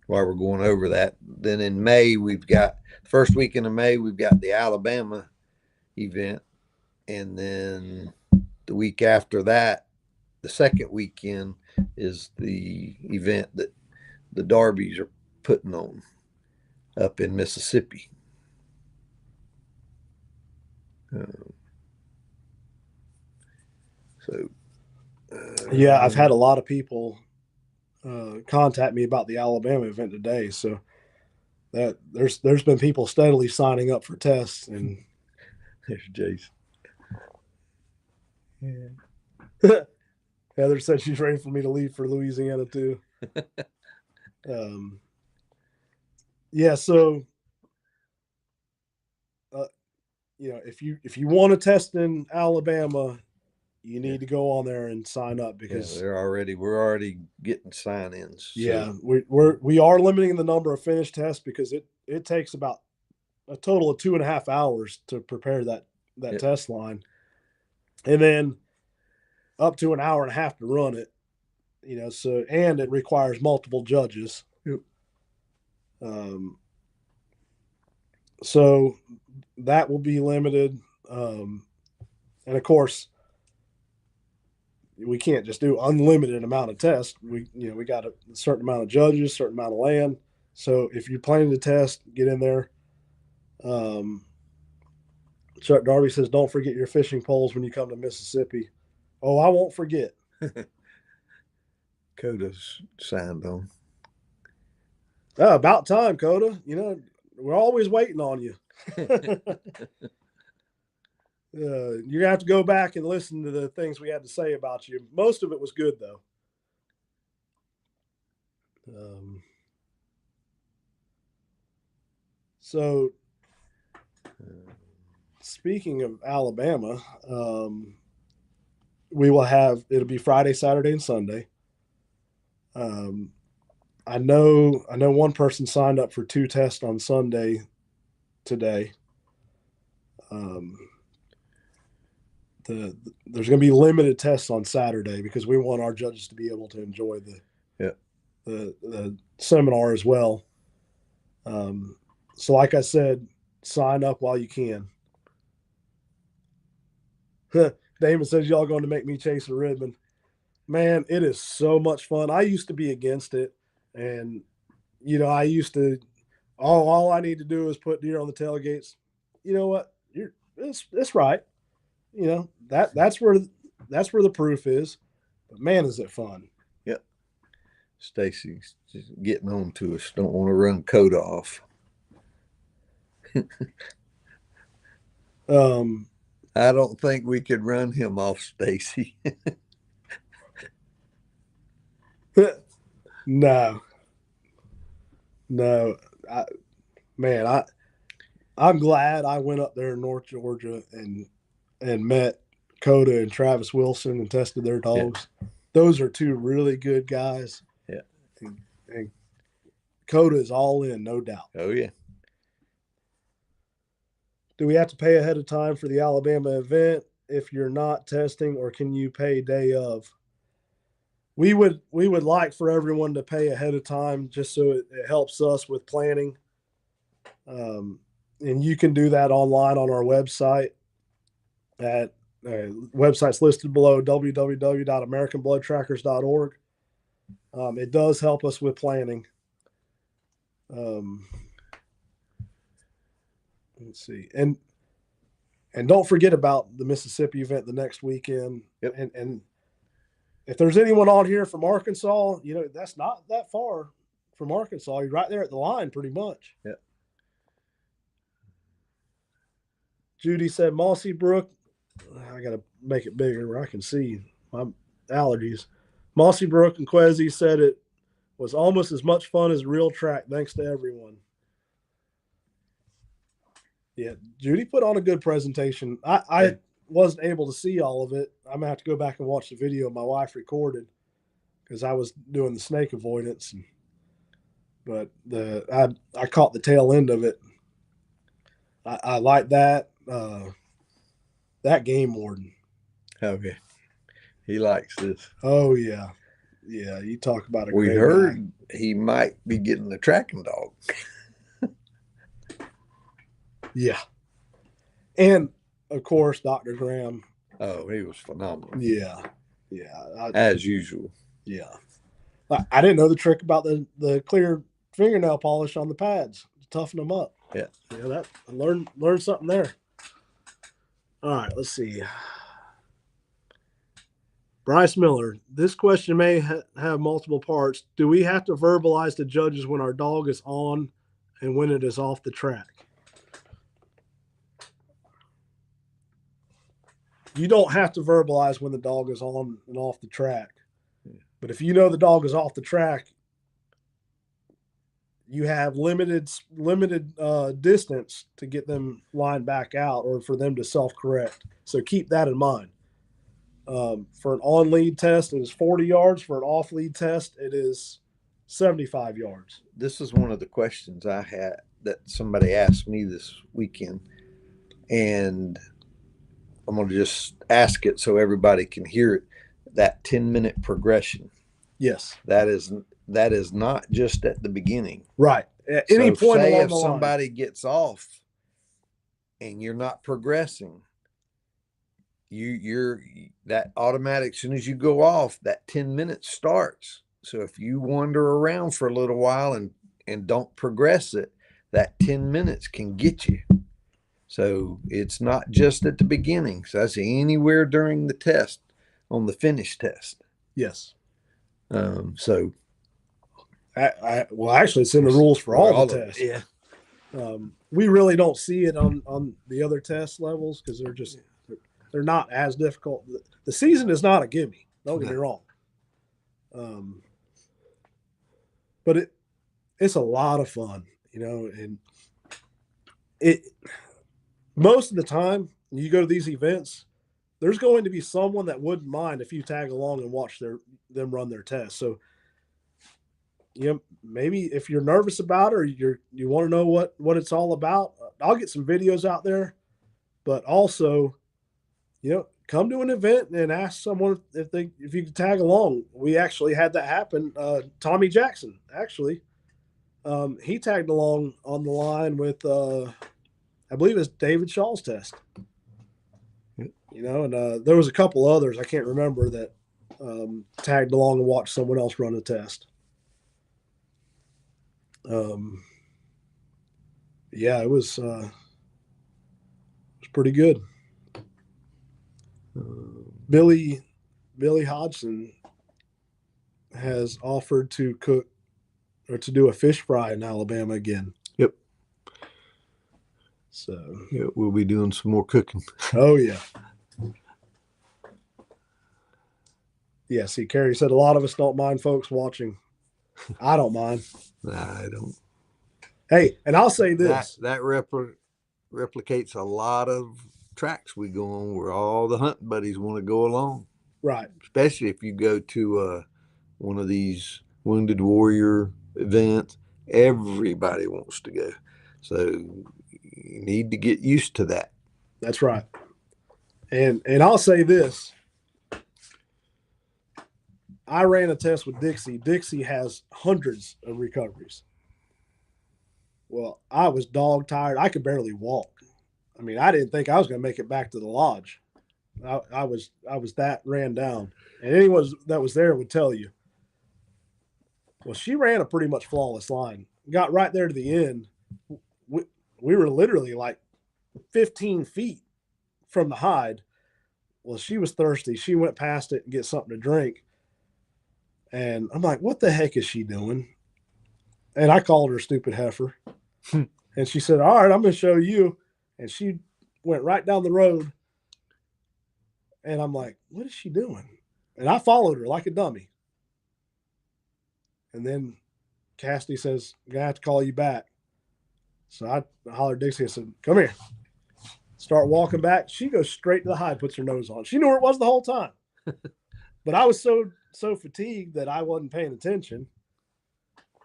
while we're going over that, then in May, we've got first weekend of May, we've got the Alabama event. And then the week after that, the second weekend, is the event that the Darbies are putting on up in Mississippi. So, yeah, I've had a lot of people contact me about the Alabama event today. So that there's been people steadily signing up for tests, and there's Jason. Yeah. Heather said she's ready for me to leave for Louisiana too. Yeah, so if you want to test in Alabama, you need to go on there and sign up, because we're already getting sign-ins. Yeah, we are limiting the number of finished tests, because it takes about a total of 2.5 hours to prepare that test line, and then up to an hour and a half to run it. So, and it requires multiple judges. Yep. So that will be limited, and of course, we can't just do unlimited amount of tests. We got a certain amount of judges, certain amount of land. So if you're planning to test, get in there. Chuck Darby says, "Don't forget your fishing poles when you come to Mississippi." Oh, I won't forget. Coda's signed on. About time, Coda. We're always waiting on you. You're gonna have to go back and listen to the things we had to say about you. Most of it was good, though. So, speaking of Alabama, we will have it'll be Friday, Saturday, and Sunday. I know one person signed up for 2 tests on Sunday today. There's going to be limited tests on Saturday because we want our judges to be able to enjoy the seminar as well. So like I said, sign up while you can. Damon says y'all going to make me chase a ribbon. Man, it is so much fun. I used to be against it, and I used to. All I need to do is put deer on the tailgates. You know what? It's right. That's where the proof is. But man, is it fun? Yep. Stacy's just getting on to us. Don't want to run Coda off. I don't think we could run him off, Stacy. No. I'm glad I went up there in North Georgia and met Coda and Travis Wilson and tested their dogs. Yeah. Those are 2 really good guys. Yeah. And Coda is all in, no doubt. Oh, yeah. Do we have to pay ahead of time for the Alabama event if you're not testing, or can you pay day of? We would like for everyone to pay ahead of time just so it helps us with planning. And you can do that online on our website at website's listed below, www.americanbloodtrackers.org. It does help us with planning. Let's see. And don't forget about the Mississippi event the next weekend. Yep. And if there's anyone on here from Arkansas, that's not that far from Arkansas. You're right there at the line pretty much. Yep. Judy said Mossy Brook. I got to make it bigger where I can see my allergies. Mossy Brook and Quezzy said it was almost as much fun as a real track. Thanks to everyone. Yeah, Judy put on a good presentation. I wasn't able to see all of it. I'm going to have to go back and watch the video my wife recorded because I was doing the snake avoidance. But I caught the tail end of it. I like that. That game warden. Okay. He likes this. Oh, yeah. Yeah, you talk about a We great heard guy. He might be getting the tracking dog. Yeah. And, of course, Dr. Graham. Oh, he was phenomenal. Yeah. Yeah. As usual. Yeah. I didn't know the trick about the clear fingernail polish on the pads to toughen them up. Yeah. Yeah, that I learned something there. All right, let's see. Bryce Miller, this question may have multiple parts. Do we have to verbalize to judges when our dog is on and when it is off the track? You don't have to verbalize when the dog is on and off the track. But if you know the dog is off the track, you have limited distance to get them lined back out or for them to self-correct. So keep that in mind. For an on-lead test, it is 40 yards. For an off-lead test, it is 75 yards. This is one of the questions I had that somebody asked me this weekend, and I'm going to just ask it so everybody can hear it. That 10-minute progression. Yes. That is not just at the beginning. Right. At any point say along if the line. Somebody gets off and you're not progressing, you're that automatic, as soon as you go off, that 10 minutes starts. So if you wander around for a little while and don't progress it, that 10 minutes can get you. So it's not just at the beginning. So that's anywhere during the test on the finish test. Yes. So well, actually, it's in the rules for all the tests. Yeah. We really don't see it on the other test levels because they're They're not as difficult. The season is not a gimme. Don't get me No. wrong. But it's a lot of fun, and it most of the time you go to these events, there's going to be someone that wouldn't mind if you tag along and watch them run their test. So, maybe if you're nervous about it or you want to know what it's all about, I'll get some videos out there. But also, come to an event and ask someone if you can tag along. We actually had that happen. Tommy Jackson, actually, he tagged along on the line with I believe it's David Shaw's test. And there was a couple others I can't remember that tagged along and watched someone else run a test. Yeah, it was pretty good. Billy Hodgson has offered to cook or to do a fish fry in Alabama again. Yep. So Yeah, we'll be doing some more cooking. Oh yeah. Yeah, see, Carrie said a lot of us don't mind folks watching. I don't mind. Nah, I don't. Hey, and I'll say this. That replicates a lot of tracks we go on where all the hunting buddies want to go along. Right. Especially if you go to one of these Wounded Warrior events, everybody wants to go. So you need to get used to that. That's right. And I'll say this. I ran a test with Dixie. Dixie has hundreds of recoveries. Well, I was dog tired. I could barely walk. I mean, I didn't think I was going to make it back to the lodge. I was that ran down. And anyone that was there would tell you. Well, she ran a pretty much flawless line. Got right there to the end. We were literally like 15 feet from the hide. Well, she was thirsty. She went past it and get something to drink. And I'm like, what the heck is she doing? And I called her stupid heifer. And she said, all right, I'm going to show you. And she went right down the road. And I'm like, what is she doing? And I followed her like a dummy. And then Cassidy says, I'm going to have to call you back. So I hollered Dixie and said, come here. Start walking back. She goes straight to the hide, puts her nose on. She knew where it was the whole time. But I was so fatigued that I wasn't paying attention.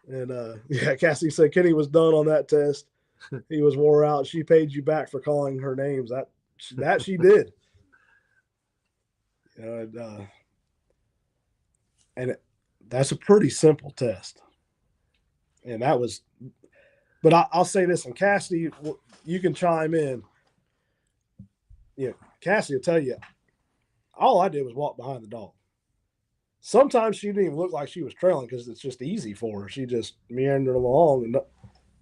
And yeah, Cassidy said Kenny was done on that test. He was wore out. She paid you back for calling her names. That she did. That's a pretty simple test. And that was, but I'll say this, and Cassidy, you can chime in. Yeah, Cassidy will tell you, all I did was walk behind the dog. Sometimes she didn't even look like she was trailing because it's just easy for her. She just meandered along, and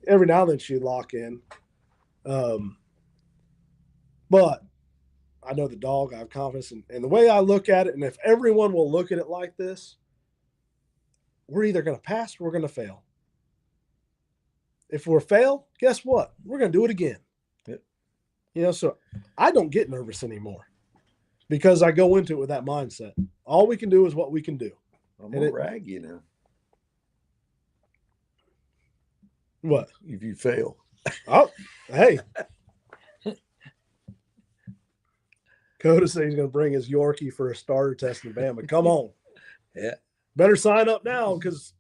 every now and then she'd lock in. But I know the dog. I have confidence in the way I look at it. And if everyone will look at it like this, we're either going to pass or we're going to fail. If we're fail, guess what? We're going to do it again. Yep. So I don't get nervous anymore because I go into it with that mindset. All we can do is what we can do. I'm going to rag you now. What? If you fail. Oh, hey. Coda said he's going to bring his Yorkie for a starter test in Bama. Come on. Yeah. Better sign up now because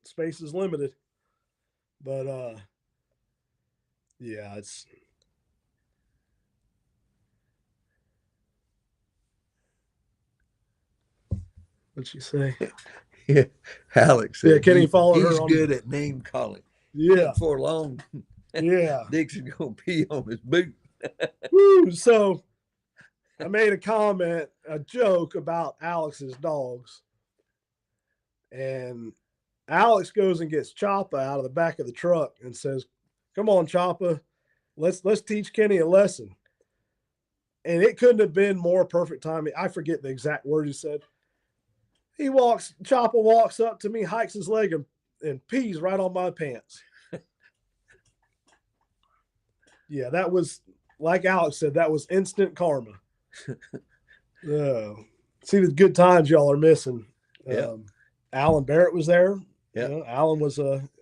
space is limited. But, yeah, it's – what'd she say? Yeah, Alex said, yeah, Kenny followed her. He's good at name calling. Yeah. Before long, yeah, Dixie's going to pee on his boot. Woo, so I made a joke about Alex's dogs. And Alex goes and gets Choppa out of the back of the truck and says, come on, Choppa, let's teach Kenny a lesson. And it couldn't have been more perfect timing. I forget the exact word he said. Choppa walks up to me, hikes his leg, and pees right on my pants. Yeah, that was, like Alex said, that was instant karma. See the good times y'all are missing. Yeah. Alan Barrett was there. Yeah. Alan was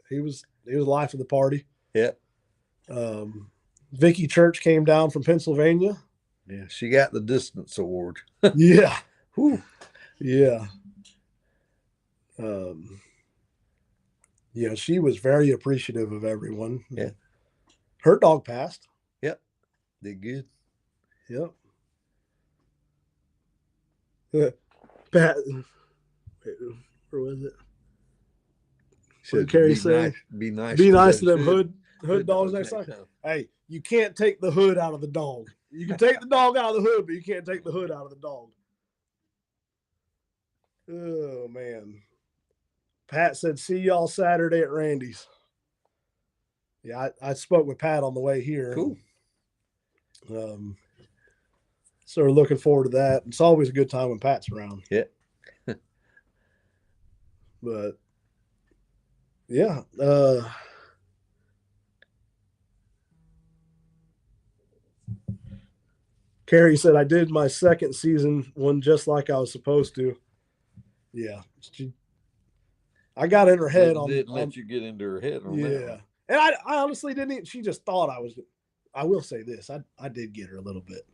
he was life of the party. Yeah. Vicky Church came down from Pennsylvania. Yeah. She got the distance award. Yeah. Whew. Yeah. She was very appreciative of everyone. Yeah. Her dog passed. Yep. Did good. Yep. Pat, where was it? What did Carrie say? Be nice to them hood dogs next time. Hey, you can't take the hood out of the dog. You can take the dog out of the hood, but you can't take the hood out of the dog. Oh, man. Pat said, see y'all Saturday at Randy's. Yeah, I spoke with Pat on the way here. Cool. So we're looking forward to that. It's always a good time when Pat's around. Yeah. But, yeah. Carrie said, I did my second season one just like I was supposed to. Yeah. I got in her head didn't let you get into her head on that. And I honestly didn't even, she just thought I was. I will say this. I did get her a little bit.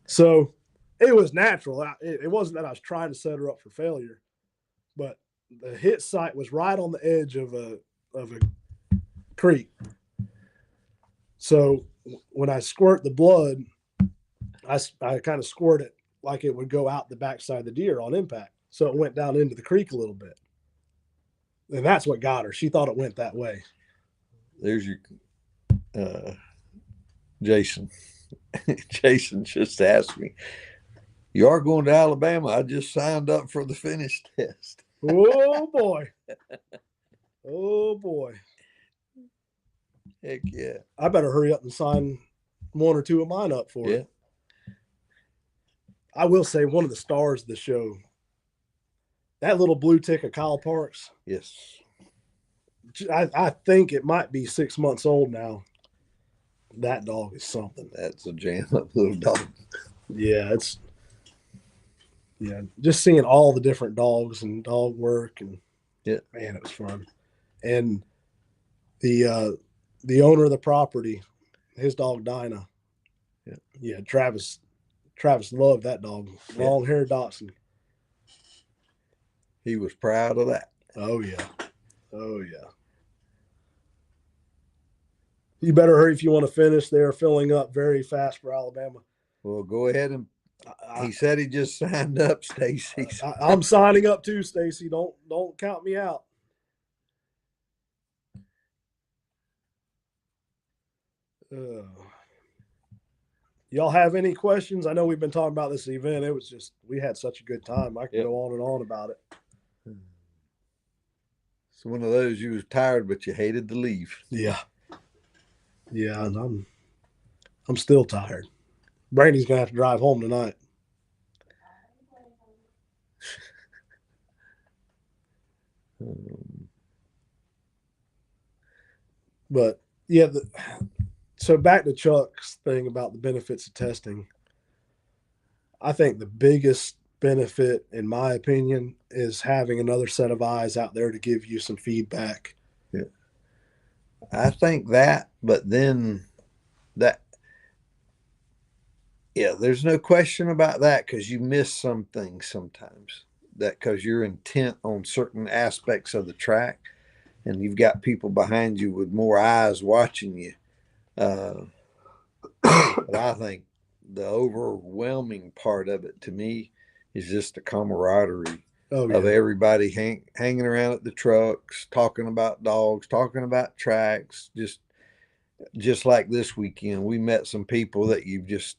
So it was natural. It wasn't that I was trying to set her up for failure, but the hit site was right on the edge of a creek. So when I squirt the blood, I kind of squirt it like it would go out the backside of the deer on impact. So it went down into the creek a little bit. And that's what got her. She thought it went that way. There's your Jason. Jason just asked me, you are going to Alabama? I just signed up for the finish test. Oh, boy. Oh, boy. Heck yeah. I better hurry up and sign one or two of mine up for it. I will say one of the stars of the show, that little blue tick of Kyle Parks. Yes. I think it might be 6 months old now. That dog is something. That's a jam-up little dog. Yeah, just seeing all the different dogs and dog work, and man, it was fun. And the owner of the property, his dog Dinah. Yeah, Travis loved that dog. Long hair Dotson. He was proud of that. Oh yeah. You better hurry if you want to finish. They're filling up very fast for Alabama. Well, go ahead and he said he just signed up, Stacy. I'm signing up too, Stacy. Don't count me out. Y'all have any questions? I know we've been talking about this event. It was just, we had such a good time. I could go on and on about it. It's one of those, you was tired, but you hated to leave. Yeah. Yeah, and I'm still tired. Brandy's gonna have to drive home tonight. But yeah, so back to Chuck's thing about the benefits of testing. I think the biggest benefit, in my opinion, is having another set of eyes out there to give you some feedback. Yeah. I think that, but then there's no question about that, because you miss some things sometimes, that because you're intent on certain aspects of the track and you've got people behind you with more eyes watching you. But I think the overwhelming part of it to me is just the camaraderie of everybody hanging around at the trucks, talking about dogs, talking about tracks. Just like this weekend, we met some people that you've just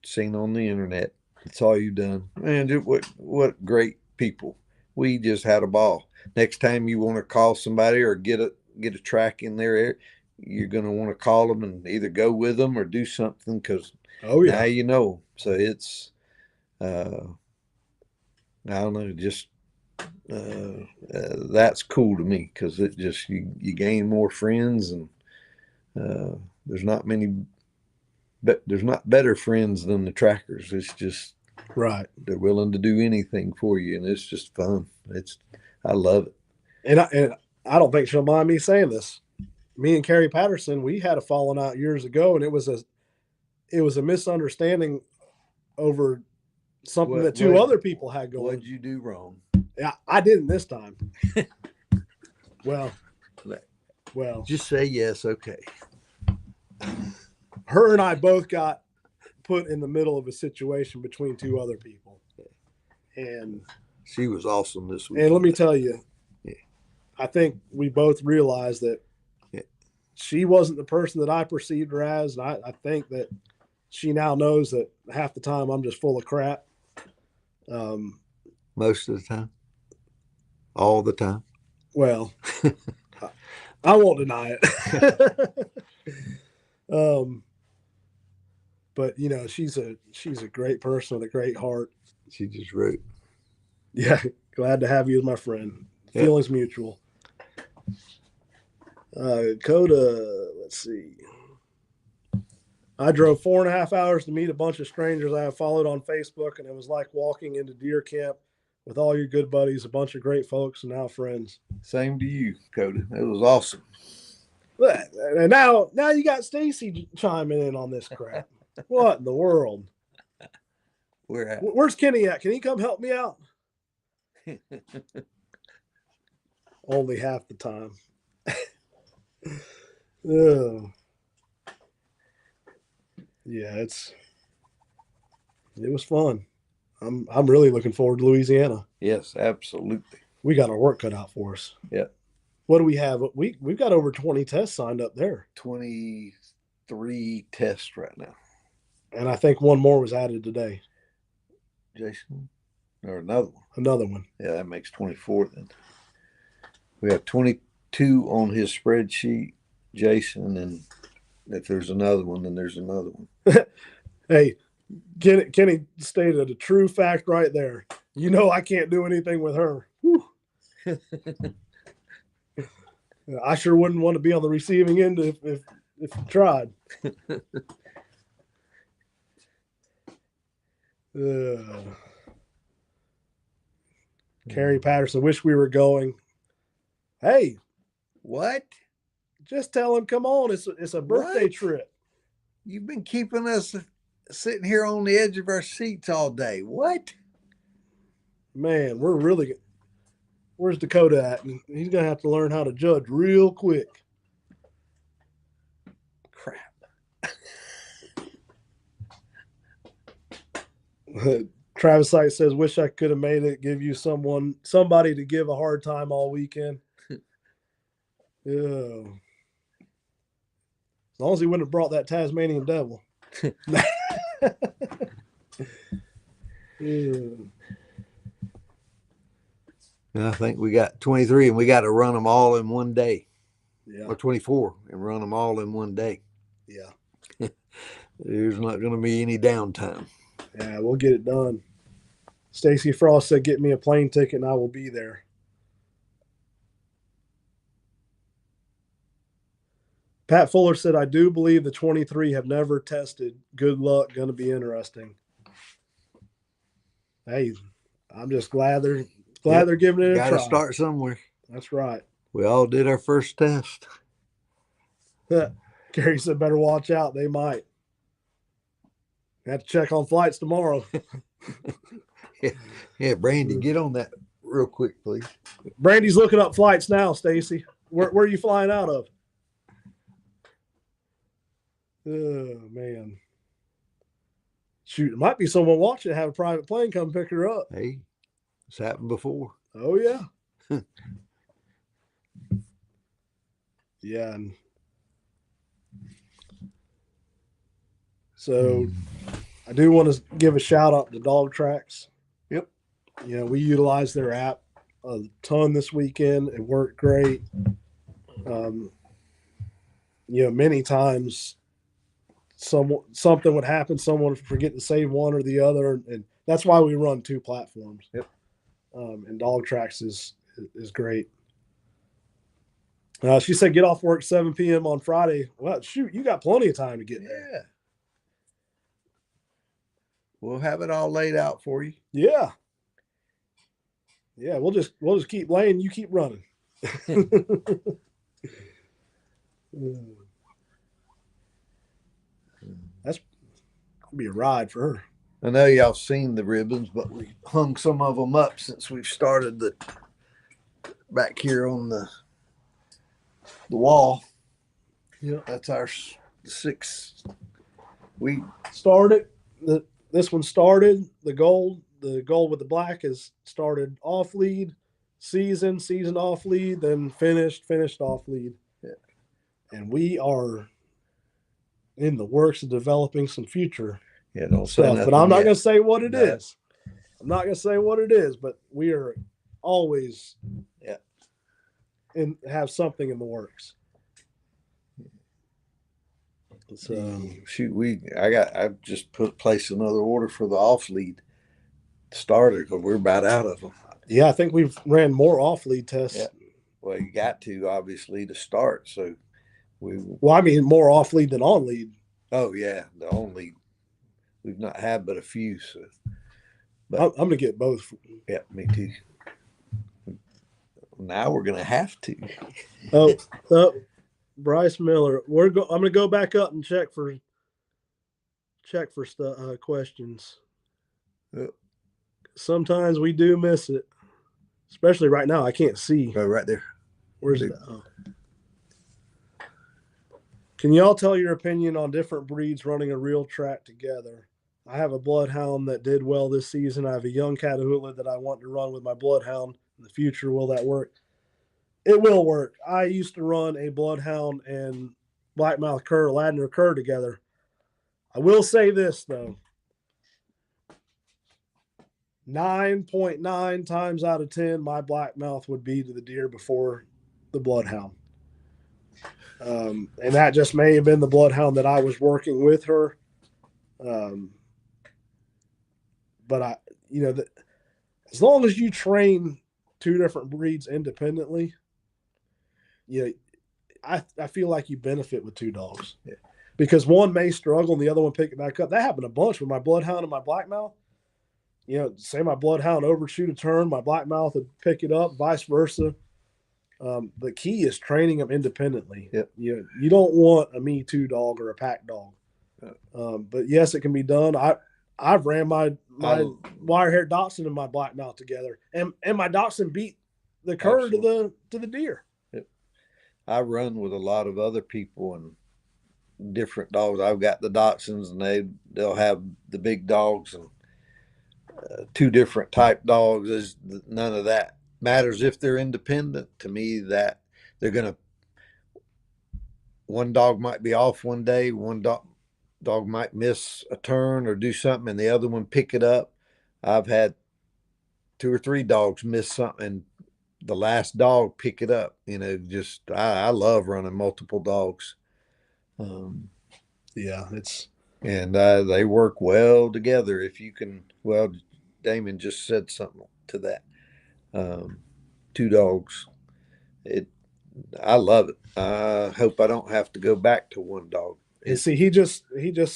seen on the internet. That's all you've done. Man, what great people. We just had a ball. Next time you want to call somebody or get a track in their area, you're going to want to call them and either go with them or do something, because now you know. So it's I don't know, just that's cool to me, because it just you gain more friends, and there's not many there's not better friends than the trackers. It's just Right. they're willing to do anything for you, and it's just fun. I love it. And I don't think she'll mind me saying this. Me and Carrie Patterson, we had a falling out years ago, and it was a misunderstanding over something that two other people had going. What'd you do wrong? Yeah, I didn't this time. well, just say yes. Okay. Her and I both got put in the middle of a situation between two other people, and she was awesome this week. And let me tell you, I think we both realized that she wasn't the person that I perceived her as. And I think that she now knows that half the time I'm just full of crap. Most of the time. All the time. Well, I won't deny it. But you know, she's a great person with a great heart. She just wrote. Yeah, glad to have you as my friend. Yep. Feelings mutual. Coda, let's see. I drove 4.5 hours to meet a bunch of strangers I have followed on Facebook, and it was like walking into deer camp with all your good buddies, a bunch of great folks, and now friends. Same to you, Coda. It was awesome. And now you got Stacy chiming in on this crap. What in the world? Where's Kenny at? Can he come help me out? Only half the time. Yeah, it was fun. I'm really looking forward to Louisiana. Yes, absolutely. We got our work cut out for us. Yeah. What do we have? We've got over 20 tests signed up there. 23 tests right now. And I think one more was added today. Jason? Or another one? Another one. Yeah, that makes 24 then. We have 22 on his spreadsheet, Jason, and if there's another one, then there's another one. Hey, Kenny stated a true fact right there. You know I can't do anything with her. I sure wouldn't want to be on the receiving end if you tried. Carrie Patterson, wish we were going. Hey, what? Just tell him, come on. It's a birthday trip. You've been keeping us sitting here on the edge of our seats all day. What? Man, we're really good. Where's Dakota at? He's going to have to learn how to judge real quick. Crap. Travis Sight says, wish I could have made it, give you somebody to give a hard time all weekend. Yeah. As long as he wouldn't have brought that Tasmanian devil. Yeah. I think we got 23 and we got to run them all in one day. Yeah. Or 24 and run them all in one day. Yeah. There's not going to be any downtime. Yeah, we'll get it done. Stacy Frost said, get me a plane ticket and I will be there. Pat Fuller said, I do believe the 23 have never tested. Good luck. Going to be interesting. Hey, I'm just glad they're giving it a try. Got to start somewhere. That's right. We all did our first test. Gary said, better watch out. They might. Have to check on flights tomorrow. Yeah, Brandy, get on that real quick, please. Brandy's looking up flights now, Stacy. Where are you flying out of? Oh, man. Shoot, there might be someone watching have a private plane come pick her up. Hey, it's happened before. Oh, yeah. Yeah. And so I do want to give a shout out to Dog Tracks. Yep. You know, we utilized their app a ton this weekend. It worked great. You know, many times something would happen, someone would forget to save one or the other, and that's why we run two platforms. Yep. And Dog Tracks is great. She said, get off work 7 p.m. on Friday. Well, shoot, you got plenty of time to get there. Yeah. we'll have it all laid out for you. Yeah. Yeah, we'll just keep laying, you keep running. That's gonna be a ride for her. I know y'all seen the ribbons, but we hung some of them up since we've started the back here on the wall. Yeah, that's our 6. We started this one started the gold with the black has started off lead, season off lead, then finished off lead. Yeah. And we are in the works of developing some future don't stuff, but I'm not going to say what it is. I'm not going to say what it is, but we are always and have something in the works. So shoot, I just placed another order for the off lead starter because we're about out of them. Yeah, I think we've ran more off lead tests. Yeah. Well, you got to obviously to start. So I mean more off lead than on lead. Oh yeah, the on lead we've not had but a few. So, but I'm gonna get both. Yeah, me too. Now we're gonna have to. Oh, Bryce Miller. I'm gonna go back up and check for questions. Yep. Sometimes we do miss it, especially right now. I can't see. Oh, right there. Where's it? Oh. Can y'all tell your opinion on different breeds running a real track together? I have a bloodhound that did well this season. I have a young Catahoula that I want to run with my bloodhound in the future. Will that work? It will work. I used to run a bloodhound and blackmouth cur, Ladner cur together. I will say this though. 9.9 times out of 10, my blackmouth would be to the deer before the bloodhound. And that just may have been the bloodhound that I was working with her. But as long as you train two different breeds independently, I feel like you benefit with two dogs. Yeah. Because one may struggle and the other one pick it back up. That happened a bunch with my bloodhound and my blackmouth. Say my bloodhound overshoot a turn, my blackmouth would pick it up, vice versa. The key is training them independently. Yep. You don't want a Me Too dog or a pack dog. But yes, it can be done. I've ran my wire-haired Dachshund and my blackmouth together, and my Dachshund beat the cur to the deer. Yep. I run with a lot of other people and different dogs. I've got the Dachshunds, and they'll have the big dogs and two different type dogs. Is none of that matters if they're independent. To me, that they're gonna. One dog might be off one day. One dog might miss a turn or do something, and the other one pick it up. I've had 2 or 3 dogs miss something, and the last dog pick it up. I love running multiple dogs. Yeah, and they work well together if you can. Well, Damon just said something to that. 2 dogs. I love it. I hope I don't have to go back to one dog. And see, he just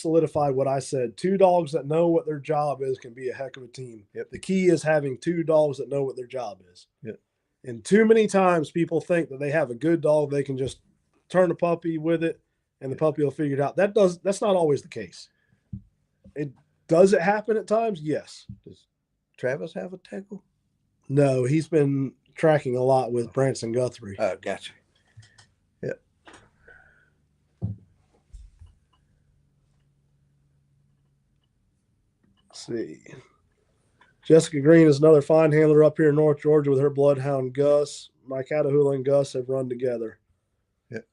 solidified what I said. 2 dogs that know what their job is can be a heck of a team. Yep. The key is having 2 dogs that know what their job is. Yep. And too many times people think that they have a good dog, they can just turn a puppy with it and the puppy will figure it out. That's not always the case. Does it happen at times? Yes. Does Travis have a tackle? No, he's been tracking a lot with Branson Guthrie. Oh, gotcha. Yep. Let's see. Jessica Green is another fine handler up here in North Georgia with her bloodhound Gus. My Catahoula and Gus have run together. Yep.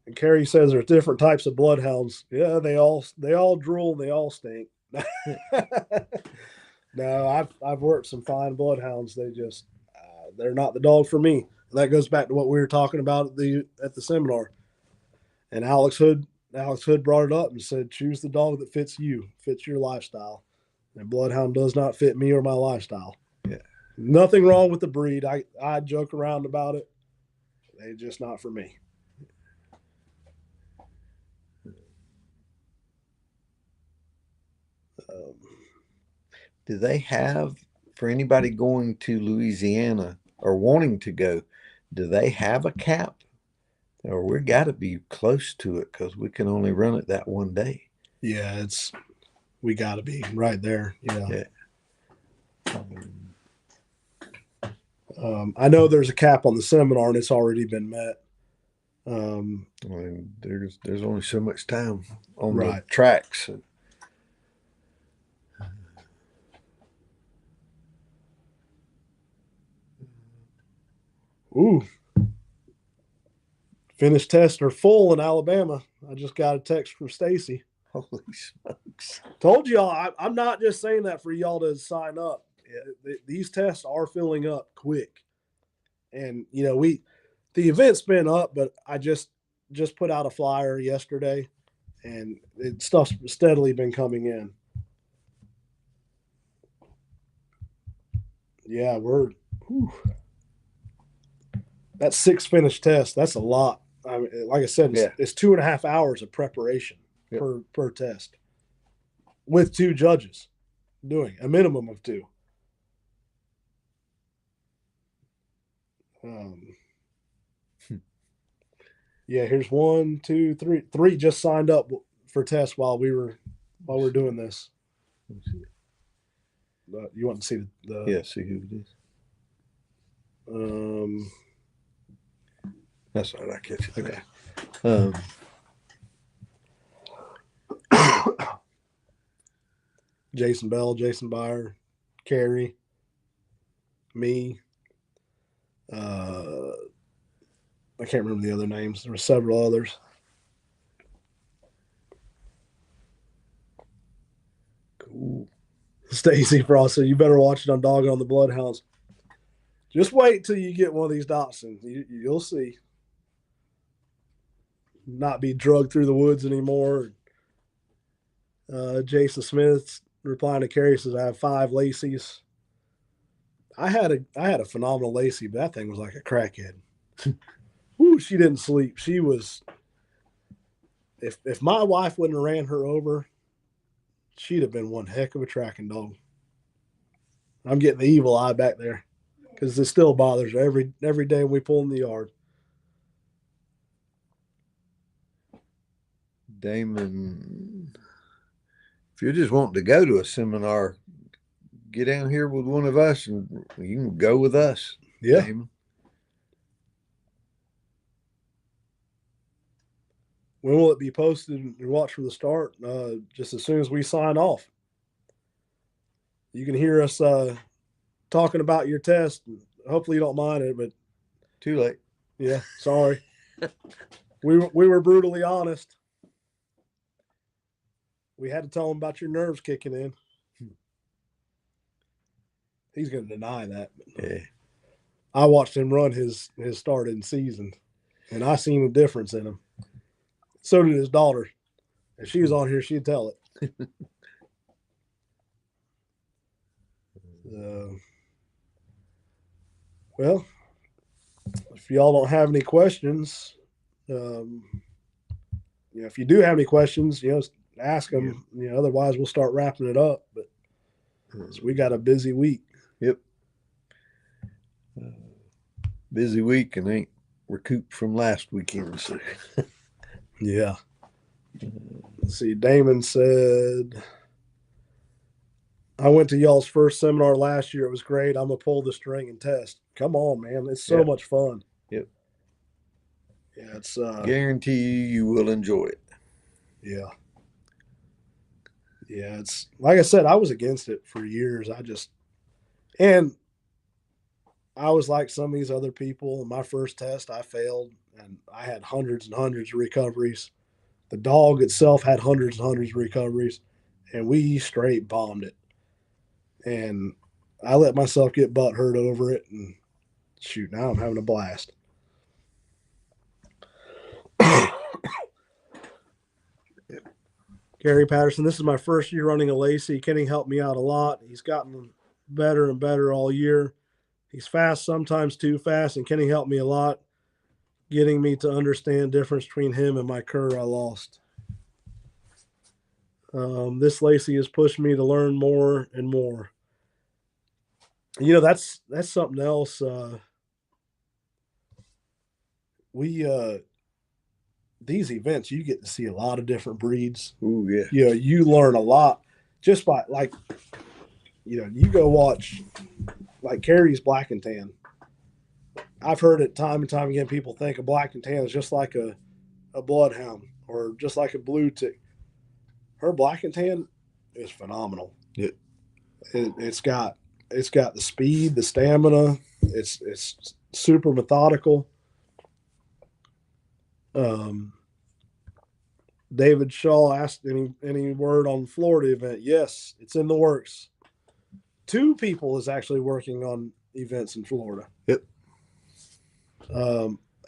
And Carrie says there's different types of bloodhounds. Yeah, they all drool and they all stink. No, I've worked some fine bloodhounds. They just they're not the dog for me. And that goes back to what we were talking about at the seminar. And Alex Hood brought it up and said, choose the dog that fits you, fits your lifestyle. And bloodhound does not fit me or my lifestyle. Yeah. Nothing wrong with the breed. I joke around about it. They're just not for me. Do they have, for anybody going to Louisiana or wanting to go, do they have a cap? Or we got to be close to it because we can only run it that one day. Yeah, we got to be right there. Yeah. I know there's a cap on the seminar and it's already been met. There's only so much time on the Right. tracks. Ooh. Finished tests are full in Alabama. I just got a text from Stacy. Holy smokes. Told y'all, I'm not just saying that for y'all to sign up. These tests are filling up quick. And, the event's been up, but I just put out a flyer yesterday and stuff's steadily been coming in. Yeah, that's 6 finished tests. That's a lot. I mean, like I said, it's 2.5 hours of preparation per test with 2 judges doing a minimum of 2. Yeah, here's 1, 2, 3. 3 just signed up for tests while we're doing this. You want to see the see who it is. Um, That's all right. I catch it. Okay. Jason Bell, Jason Byer, Carrie, me. I can't remember the other names. There were several others. Cool. Stacy Frost said, "You better watch it on Dogging on the Bloodhounds. Just wait till you get one of these Dachshunds. You'll see. Not be drugged through the woods anymore." Jason Smith replying to Carrie says, "I have 5 Lacy's. I had a phenomenal Lacey, but that thing was like a crackhead. Ooh, she didn't sleep. She was. If my wife wouldn't have ran her over, she'd have been one heck of a tracking dog. I'm getting the evil eye back there because it still bothers her every day we pull in the yard." Damon, if you're just wanting to go to a seminar, get down here with one of us and you can go with us. Yeah. Damon. When will it be posted and watch from the start? Just as soon as we sign off. You can hear us talking about your test. Hopefully you don't mind it, but too late. Yeah, sorry. we were brutally honest. We had to tell him about your nerves kicking in. He's going to deny that. Yeah. I watched him run his start in season, and I seen a difference in him. So did his daughter. If she was on here, she'd tell it. Well, if y'all don't have any questions, if you do have any questions, ask them. Otherwise we'll start wrapping it up. But we got a busy week. Yep. Busy week and ain't recouped from last weekend. So. Yeah. Let's see. Damon said, "I went to y'all's first seminar last year. It was great. I'm going to pull the string and test." Come on, man. It's so much fun. Yep. Yeah, it's guarantee you will enjoy it. Yeah. Yeah, it's like I said, I was against it for years. And I was like some of these other people. My first test, I failed, and I had hundreds and hundreds of recoveries. The dog itself had hundreds and hundreds of recoveries, and we straight bombed it. And I let myself get butt hurt over it, and shoot, now I'm having a blast. Gary Patterson, this is my first year running a Lacey. Kenny helped me out a lot. He's gotten better and better all year. He's fast, sometimes too fast, and Kenny helped me a lot, getting me to understand the difference between him and my cur I lost. This Lacey has pushed me to learn more and more. That's something else. We these events, you get to see a lot of different breeds. Ooh, yeah. You learn a lot just by you go watch like Carrie's Black and Tan. I've heard it time and time again. People think a Black and Tan is just like a bloodhound or just like a blue tick. Her Black and Tan is phenomenal. Yeah. It's got the speed, the stamina. It's super methodical. Um, David Shaw asked any word on the Florida event. Yes, it's in the works. 2 people is actually working on events in Florida. Yep.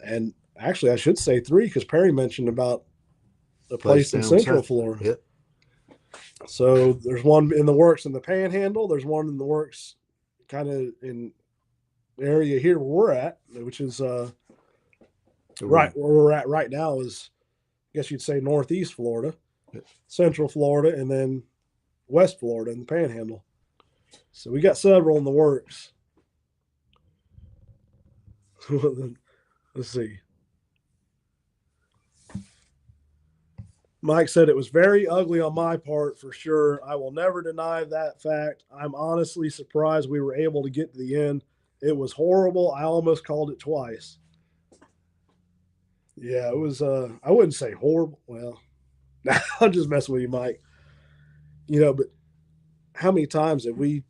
And actually, I should say 3 because Perry mentioned about a place in Central Florida. Yep. So there's one in the works in the Panhandle. There's one in the works kind of in the area here where we're at, which is right where we're at right now is, I guess you'd say, Northeast Florida, Central Florida, and then West Florida in the Panhandle. So we got several in the works. Let's see. Mike said it was very ugly on my part for sure. I will never deny that fact. I'm honestly surprised we were able to get to the end. It was horrible. I almost called it twice. Yeah, it was I wouldn't say horrible. Well, I'm just messing with you, Mike. But how many times have we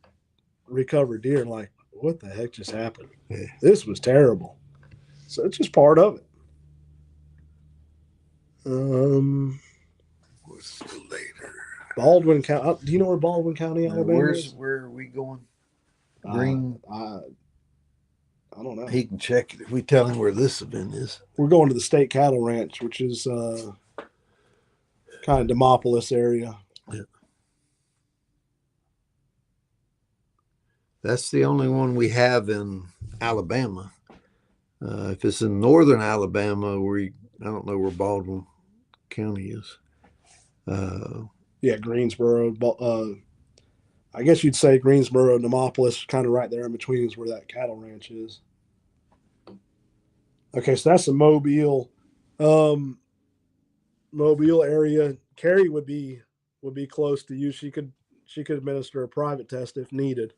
recovered deer and like, what the heck just happened? Yeah. This was terrible. So it's just part of it. What's later? Baldwin County. Do you know where Baldwin County, Alabama is? Where are we going? Green. I don't know. He can check it if we tell him where this event is. We're going to the State Cattle Ranch, which is kind of Demopolis area. Yeah. That's the only one we have in Alabama. If it's in northern Alabama, I don't know where Baldwin County is. Yeah, Greensboro. I guess you'd say Greensboro, Demopolis, kind of right there in between is where that cattle ranch is. Okay, so that's the Mobile, Mobile area. Carrie would be close to you. She could administer a private test if needed.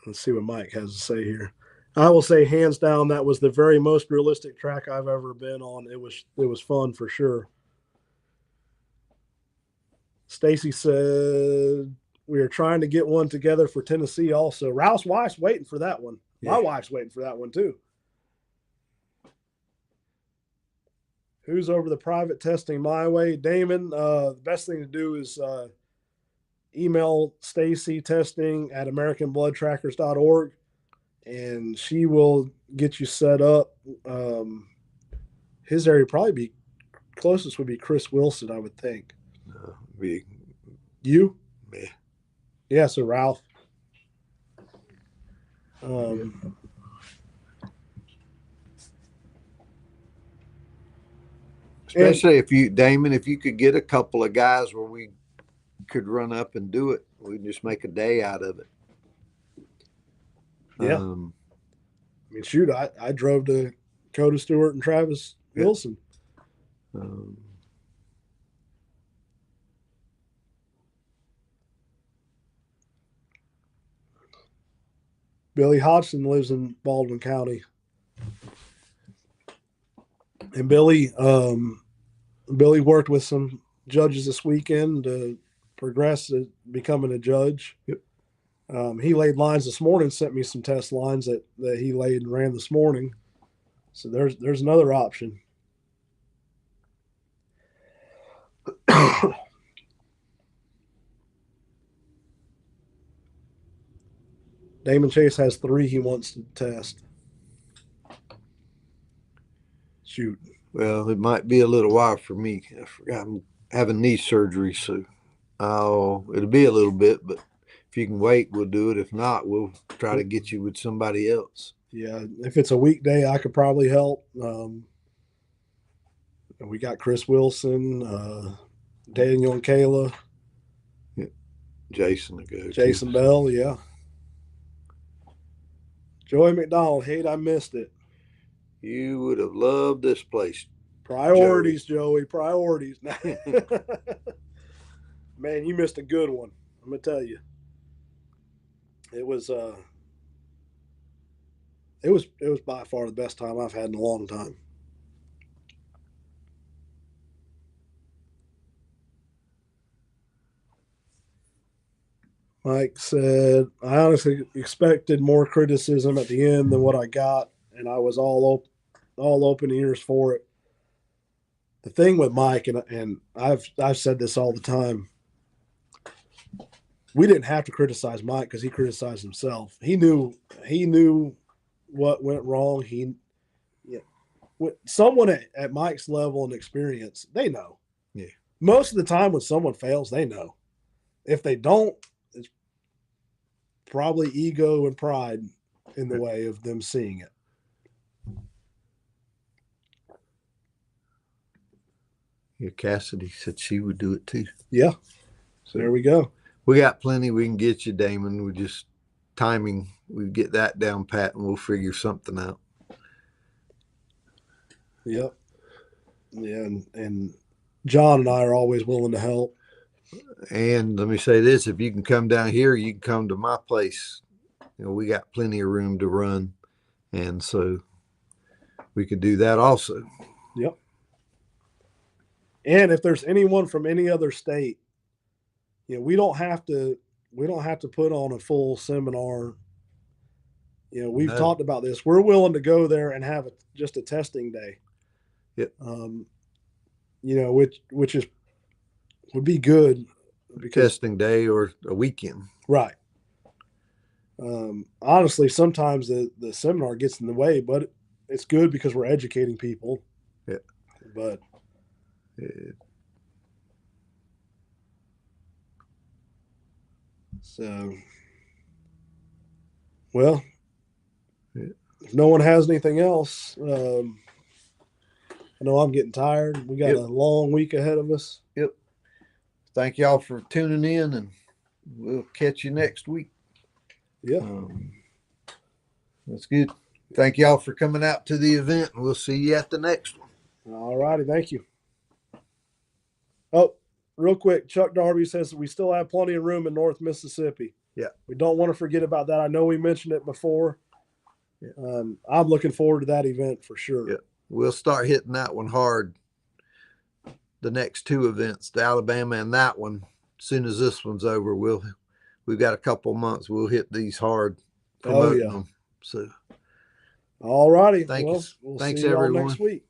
Let's see what Mike has to say here. I will say hands down that was the very most realistic track I've ever been on. It was fun for sure. Stacy said we are trying to get one together for Tennessee also. Ralph's wife's waiting for that one. Yeah. My wife's waiting for that one too. Who's over the private testing my way? Damon, the best thing to do is email Stacy testing at AmericanBloodTrackers.org and she will get you set up. His area probably be closest would be Chris Wilson, I would think. You? Me. Yeah, so Ralph. Especially if you, Damon, if you could get a couple of guys where we could run up and do it, we can just make a day out of it. Yeah. I mean, shoot, I drove to Coda Stewart and Travis Wilson. Billy Hodgson lives in Baldwin County. And Billy worked with some judges this weekend to progress to becoming a judge. Yep. He laid lines this morning, sent me some test lines that he laid and ran this morning. So there's another option. Damon Chase has 3 he wants to test. Shoot. Well, it might be a little while for me. I forgot I'm having knee surgery, so Oh, it'll be a little bit, but if you can wait, we'll do it. If not, we'll try to get you with somebody else. Yeah, if it's a weekday, I could probably help. And we got Chris Wilson, Daniel and Kayla, Yeah, Jason to go too. Jason Bell. Yeah, Joey McDonald. Hate I missed it. You would have loved this place. Priorities, Joey. Priorities. Man, you missed a good one. I'm gonna tell you. It was it was by far the best time I've had in a long time. Mike said, I honestly expected more criticism at the end than what I got, and I was all open ears for it. The thing with Mike, and I've said this all the time, we didn't have to criticize Mike because he criticized himself. He knew what went wrong. Yeah, someone at Mike's level and experience, they know. Yeah. Most of the time, when someone fails, they know. If they don't, it's probably ego and pride in the way of them seeing it. Yeah, Cassidy said she would do it too. Yeah. So there we go. We got plenty we can get you, Damon. We just timing, we get that down pat and we'll figure something out. Yep. Yeah, and John and I are always willing to help. And let me say this, if you can come down here, you can come to my place. You know, we got plenty of room to run. And so we could do that also. Yep. And if there's anyone from any other state, you know, we don't have to put on a full seminar. You know, we've talked about this. We're willing to go there and have just a testing day. Yep. You know, which is would be good. Because, testing day or a weekend. Right. Honestly, sometimes the seminar gets in the way, but it's good because we're educating people. Yeah. But so, well, if no one has anything else, I know I'm getting tired. We got a long week ahead of us. Yep. Thank y'all for tuning in, and we'll catch you next week. Yeah. That's good. Thank y'all for coming out to the event, and we'll see you at the next one. All righty. Thank you. Oh, real quick, Chuck Darby says we still have plenty of room in North Mississippi. Yeah. We don't want to forget about that. I know we mentioned it before. Yeah. I'm looking forward to that event for sure. Yeah. We'll start hitting that one hard. The next two events, the Alabama and that one, as soon as this one's over, we've got a couple months. We'll hit these hard, promoting them. So, all righty. Thanks, we'll thanks see you all everyone. next week.